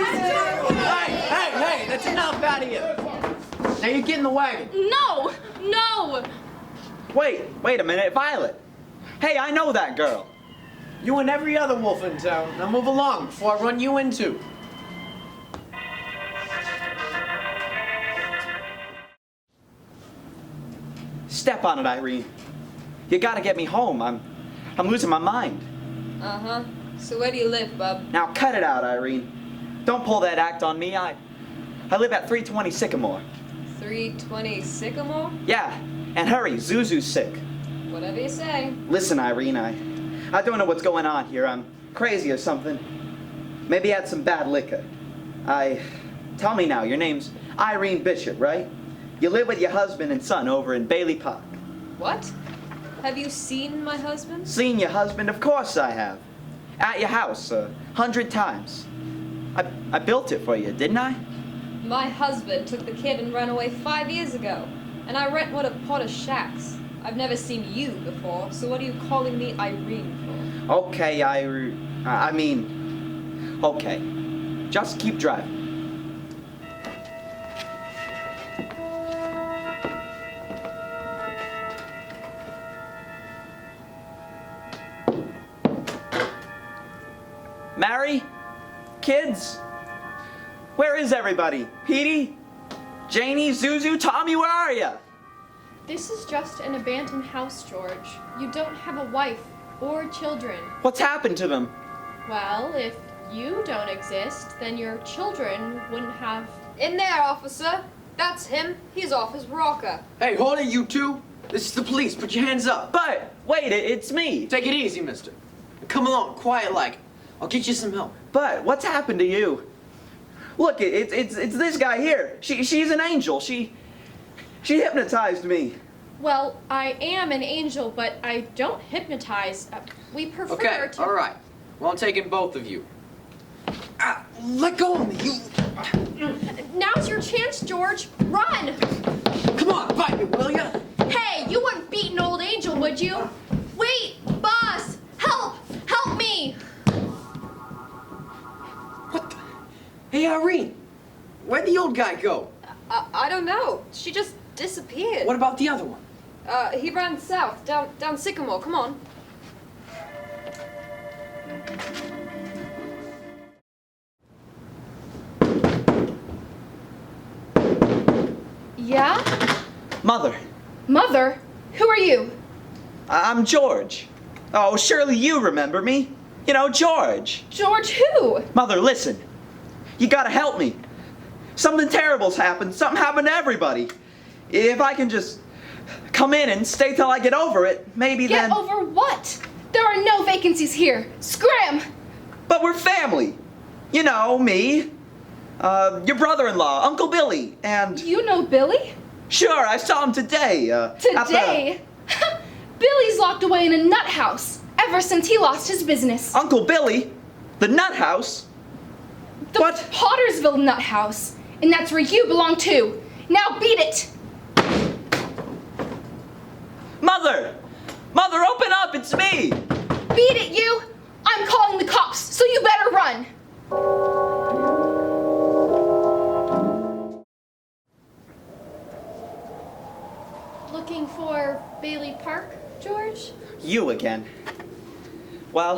that's enough out of here. Now you get in the wagon. No! Wait a minute, Violet. Hey, I know that girl. You and every other wolf in town. Now move along before I run you into. Step on it, Irene. You gotta get me home. I'm losing my mind. Uh-huh. So where do you live, bub? Now cut it out, Irene. Don't pull that act on me. I live at 320 Sycamore. 320 Sycamore? Yeah, and hurry, Zuzu's sick. Whatever you say. Listen, Irene, I don't know what's going on here. I'm crazy or something. Maybe I had some bad liquor. Tell me now, your name's Irene Bishop, right? You live with your husband and son over in Bailey Park. What? Have you seen my husband? Seen your husband? Of course I have. At your house, 100 times. I built it for you, didn't I? My husband took the kid and ran away 5 years ago. And I rent one of Potter's shacks. I've never seen you before, so what are you calling me Irene for? Okay, okay. Just keep driving. Mary? Kids? Where is everybody? Petey? Janie? Zuzu? Tommy, where are you? This is just an abandoned house, George. You don't have a wife or children. What's happened to them? Well, if you don't exist, then your children wouldn't have... In there, officer. That's him. He's off his rocker. Hey, hold it, you two. This is the police. Put your hands up. But, wait, it's me. Take it easy, mister. Come along, quiet like. I'll get you some help. But, what's happened to you? Look, it's this guy here. She's an angel. She hypnotized me. Well, I am an angel, but I don't hypnotize. We prefer Okay, to... all right. Well, I'm taking both of you. Let go of me, you... Now's your chance, George. Run! Come on, bite me, will ya? Hey, you wouldn't beat an old angel, would you? Wait, boss! Help! Help me! What the... Hey, Irene. Where'd the old guy go? I don't know. She just disappeared. What about the other one? He ran south, down Sycamore. Come on. Yeah? Mother. Mother? Who are you? I'm George. Oh, surely you remember me. You know, George. George who? Mother, listen. You gotta help me. Something terrible's happened. Something happened to everybody. If I can just come in and stay till I get over it, maybe then... Get over what? There are no vacancies here. Scram! But we're family. You know, me, your brother-in-law, Uncle Billy, and... You know Billy? Sure, I saw him today. At the- Today? Billy's locked away in a nut house ever since he lost his business. Uncle Billy? The nut house? The Pottersville nut house. And that's where you belong too. Now beat it! Mother! Mother, open up! It's me! Beat it, you! I'm calling the cops, so you better run! Looking for Bailey Park, George? You again. Well,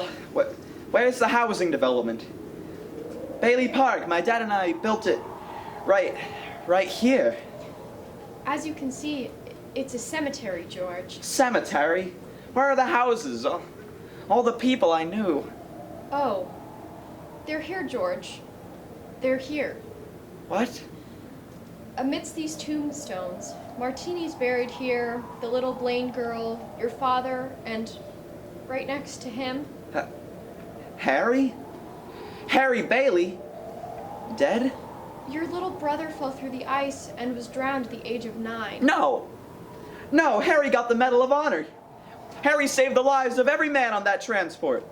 where's the housing development? Bailey Park, my dad and I built it right here. As you can see, it's a cemetery, George. Cemetery? Where are the houses? All the people I knew. Oh, they're here, George. They're here. What? Amidst these tombstones, Martini's buried here, the little Blaine girl, your father, and right next to him. Harry? Harry Bailey? Dead? Your little brother fell through the ice and was drowned at the age of 9. No! No, Harry got the Medal of Honor. Harry saved the lives of every man on that transport.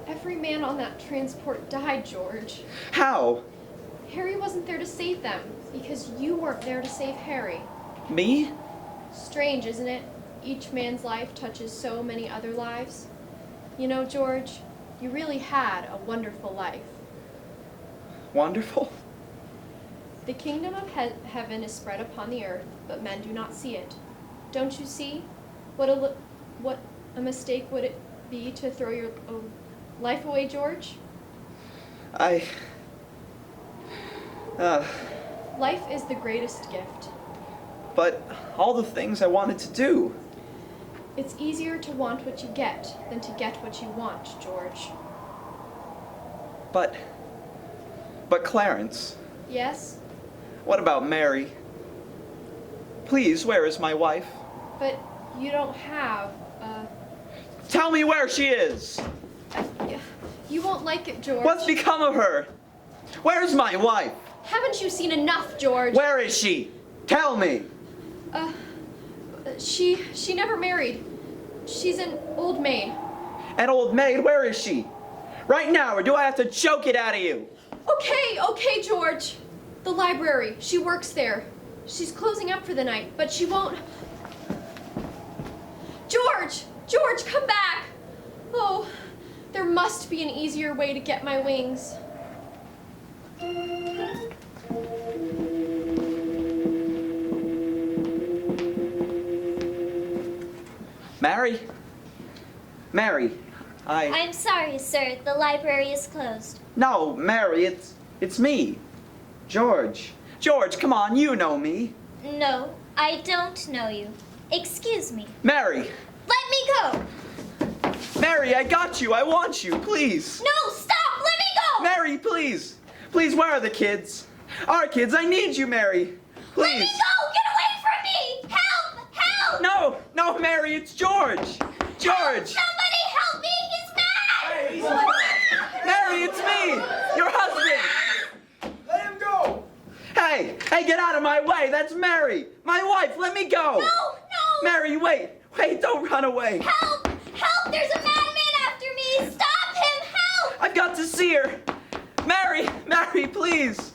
Every man on that transport died, George. How? Harry wasn't there to save them, because you weren't there to save Harry. Me? Strange, isn't it? Each man's life touches so many other lives. You know, George, you really had a wonderful life. Wonderful? The kingdom of heaven is spread upon the earth, but men do not see it. Don't you see? What a mistake would it be to throw your life away, George? Life is the greatest gift. But all the things I wanted to do. It's easier to want what you get than to get what you want, George. But Clarence, Yes, what about Mary? Please, where is my wife? but you don't have, Tell me where she is! you won't like it, George. What's become of her? Where's my wife? Haven't you seen enough, George? Where is she? Tell me! She never married. She's an old maid. An old maid, where is she? Right now, or do I have to choke it out of you? Okay, George. The library. She works there. She's closing up for the night, but she won't. George, come back! Oh, there must be an easier way to get my wings. Mary? Mary, I'm sorry, sir. The library is closed. No, Mary, it's me. George. George, come on, you know me. No, I don't know you. Excuse me. Mary! Let me go! Mary, I got you. I want you, please. No, stop! Let me go! Mary, please. Please, where are the kids? Our kids, I need you, Mary. Please. Let me go! Get away from me! Help! Help! No, Mary, it's George. George! Somebody help me! He's mad! Mary, it's me, your husband. Let him go! Hey, get out of my way. That's Mary, my wife. Let me go. No! Mary, wait, don't run away. Help! Help! There's a madman after me! Stop him! Help! I've got to see her. Mary, please.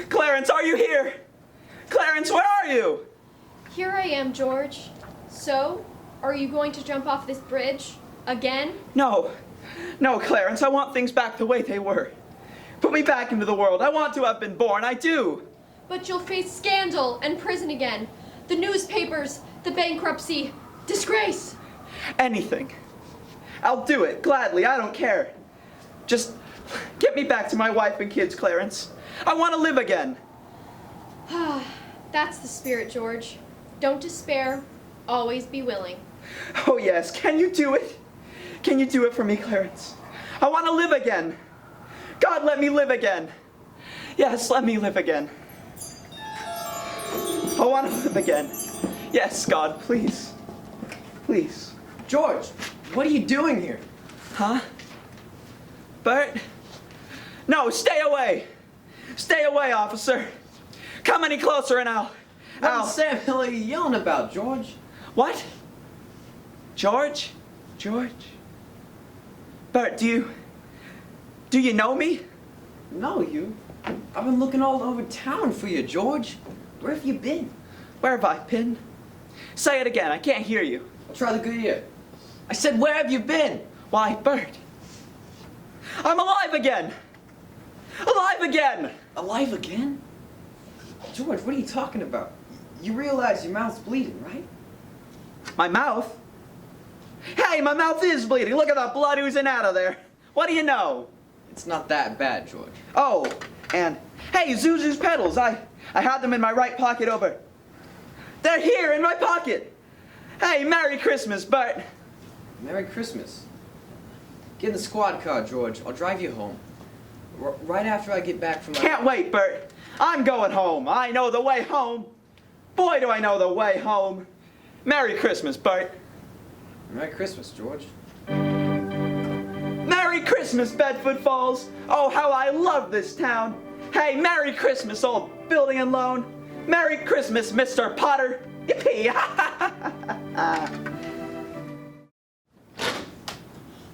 Clarence, are you here? Clarence, where are you? Here I am, George. So, are you going to jump off this bridge? Again? No, Clarence, I want things back the way they were. Put me back into the world. I want to have been born, I do. But you'll face scandal and prison again. The newspapers, the bankruptcy, disgrace. Anything. I'll do it, gladly, I don't care. Just get me back to my wife and kids, Clarence. I want to live again. That's the spirit, George. Don't despair. Always be willing. Oh yes, can you do it? Can you do it for me, Clarence? I want to live again. God, let me live again. Yes, let me live again. I want to live again. Yes, God, please. Please. George, what are you doing here? Huh? Bert? No, stay away! Stay away, officer! Come any closer and I'll... What in Sam Hill are you yelling about, George? What? George? George? Bert, do you know me? No, you. I've been looking all over town for you, George. Where have you been? Where have I been? Say it again, I can't hear you. I'll try the good ear. I said, where have you been? Why, Bert, I'm alive again! Alive again! Alive again? George, what are you talking about? You realize your mouth's bleeding, right? My mouth? Hey, my mouth is bleeding. Look at that blood oozing out of there. What do you know? It's not that bad, George. Oh, and hey, Zuzu's pedals. I had them in my right pocket over. They're here in my pocket. Hey, Merry Christmas, Bert. Merry Christmas. Get in the squad car, George. I'll drive you home. Right after I get back from my... Can't wait, Bert. I'm going home. I know the way home. Boy, do I know the way home. Merry Christmas, Bert. Merry Christmas, George. Merry Christmas, Bedford Falls. Oh, how I love this town. Hey, Merry Christmas, old building and loan. Merry Christmas, Mr. Potter. Yippee!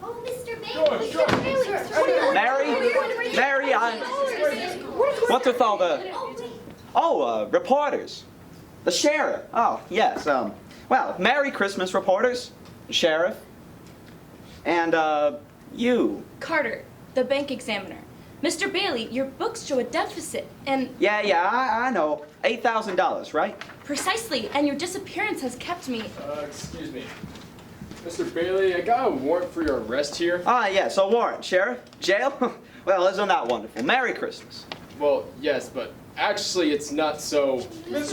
Oh, Mr. Bailey. Mary, what's with all the... Oh, reporters. The sheriff. Oh, yes. Well, Merry Christmas, reporters. Sheriff. And, you. Carter, the bank examiner. Mr. Bailey, your books show a deficit, and... Yeah, I know. $8,000, right? Precisely, and your disappearance has kept me... Excuse me. Mr. Bailey, I got a warrant for your arrest here. Ah, yes, a warrant. Sheriff? Jail? Well, isn't that wonderful? Merry Christmas. Well, yes, but actually it's not so... Yes.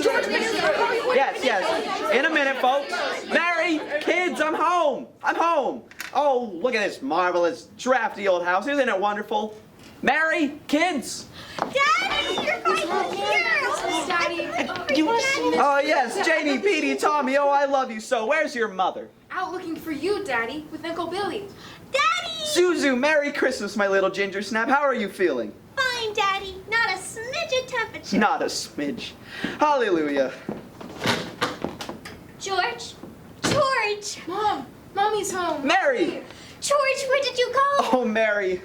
In a minute, folks. Mary, kids, I'm home. I'm home. Oh, look at this marvelous, drafty old house. Isn't it wonderful? Mary, kids. Daddy, you're right here! Daddy. Oh, yes, Janie, Petey, Tommy. Oh, I love you so. Where's your mother? Out looking for you, Daddy, with Uncle Billy. Daddy! Zuzu, Merry Christmas, my little ginger snap. How are you feeling? Fine, Daddy. Not a smidge of temperature. Not a smidge. Hallelujah. George? George! Mom, Mommy's home. Mary! George, where did you go? Oh, Mary.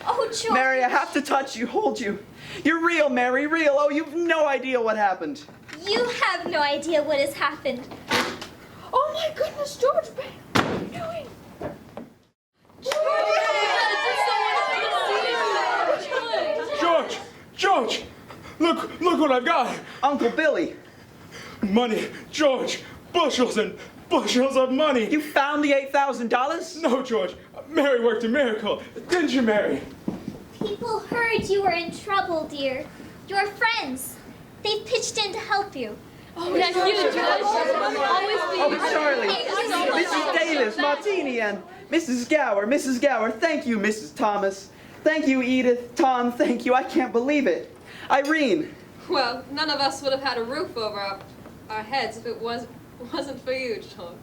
Oh, George. Mary, I have to touch you, hold you. You're real, Mary, real. Oh, you've no idea what happened. You have no idea what has happened. Oh my goodness, George, what are you doing? George! Look what I've got! Uncle Billy. Money, George! Bushels and bushels of money! You found the $8,000? No, George. Mary worked a miracle. Didn't you, Mary? People heard you were in trouble, dear. Your friends. They pitched in to help you. Oh, that's you, George. Always Oh, Charlie. Mrs. Davis, Martini, and Mrs. Gower, thank you, Mrs. Thomas. Thank you, Edith, Tom, thank you. I can't believe it. Irene. Well, none of us would have had a roof over our heads if it wasn't for you, George.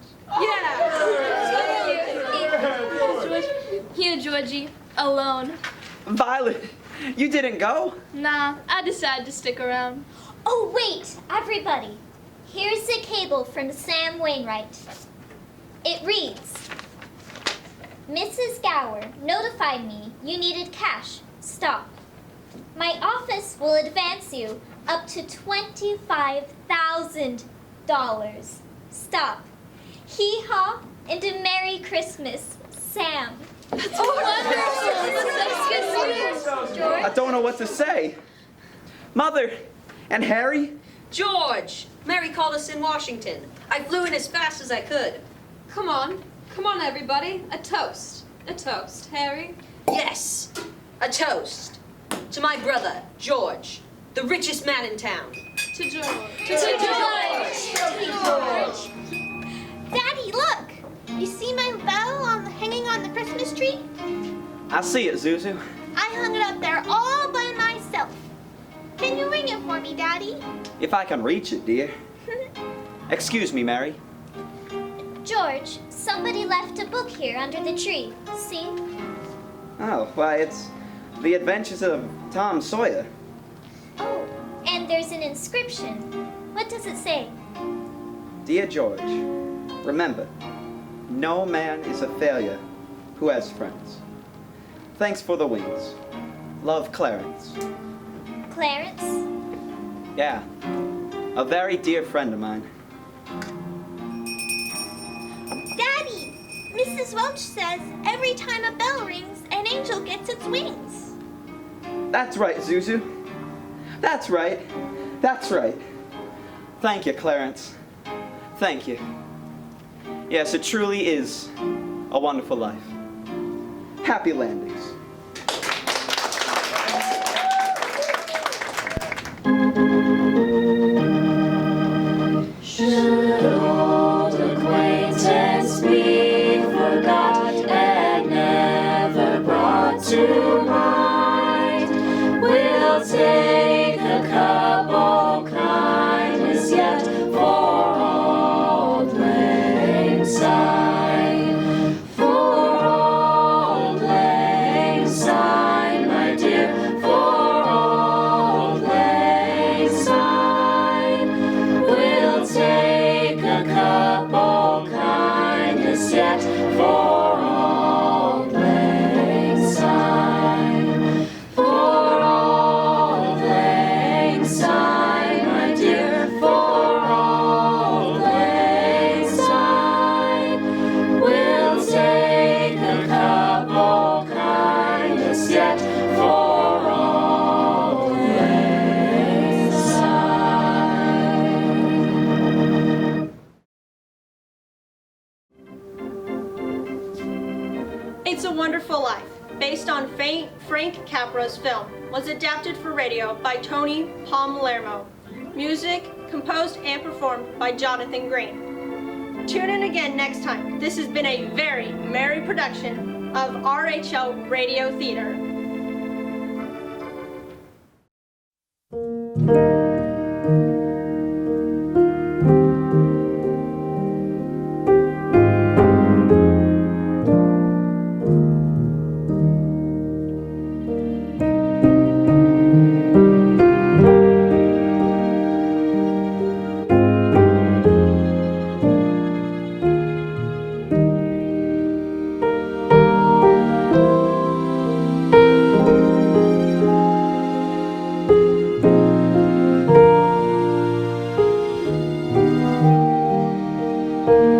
Here, Georgie, alone. Violet, you didn't go? Nah, I decided to stick around. Oh, wait, everybody. Here's the cable from Sam Wainwright. It reads, Mrs. Gower notified me you needed cash. Stop. My office will advance you up to $25,000. Stop. Hee-haw and a Merry Christmas, Sam. That's wonderful. George? I don't know what to say. Mother and Harry? George! Mary called us in Washington. I flew in as fast as I could. Come on, everybody. A toast. A toast, Harry. Yes, a toast. To my brother, George, the richest man in town. To George. To George! George! Daddy, look! You see my bell hanging on the Christmas tree? I see it, Zuzu. I hung it up there all by myself. Can you ring it for me, Daddy? If I can reach it, dear. Excuse me, Mary. George, somebody left a book here under the tree. See? Oh, why, it's The Adventures of Tom Sawyer. Oh, and there's an inscription. What does it say? Dear George, remember, no man is a failure who has friends. Thanks for the wings. Love, Clarence. Clarence? Yeah, a very dear friend of mine. Daddy, Mrs. Welch says every time a bell rings, an angel gets its wings. That's right, Zuzu. That's right. That's right. Thank you, Clarence. Thank you. Yes, it truly is a wonderful life. Happy landings. Should old acquaintance be forgot and never brought to mind, we'll take a couple kindness yet for Auld Lang Syne. For Auld Lang Syne, my dear, for Auld Lang Syne. We'll take a couple kindness yet for Auld Lang Syne. For Auld Lang Syne, my dear, for Auld Lang Syne. We'll take a couple kindness yet for Auld Lang Syne. It's a Wonderful Life, based on Frank Capra's film, was adapted for radio by Tony Palermo. Music composed and performed by Jonathan Green. Tune in again next time. This has been a very merry production of RHL Radio Theater. Thank you.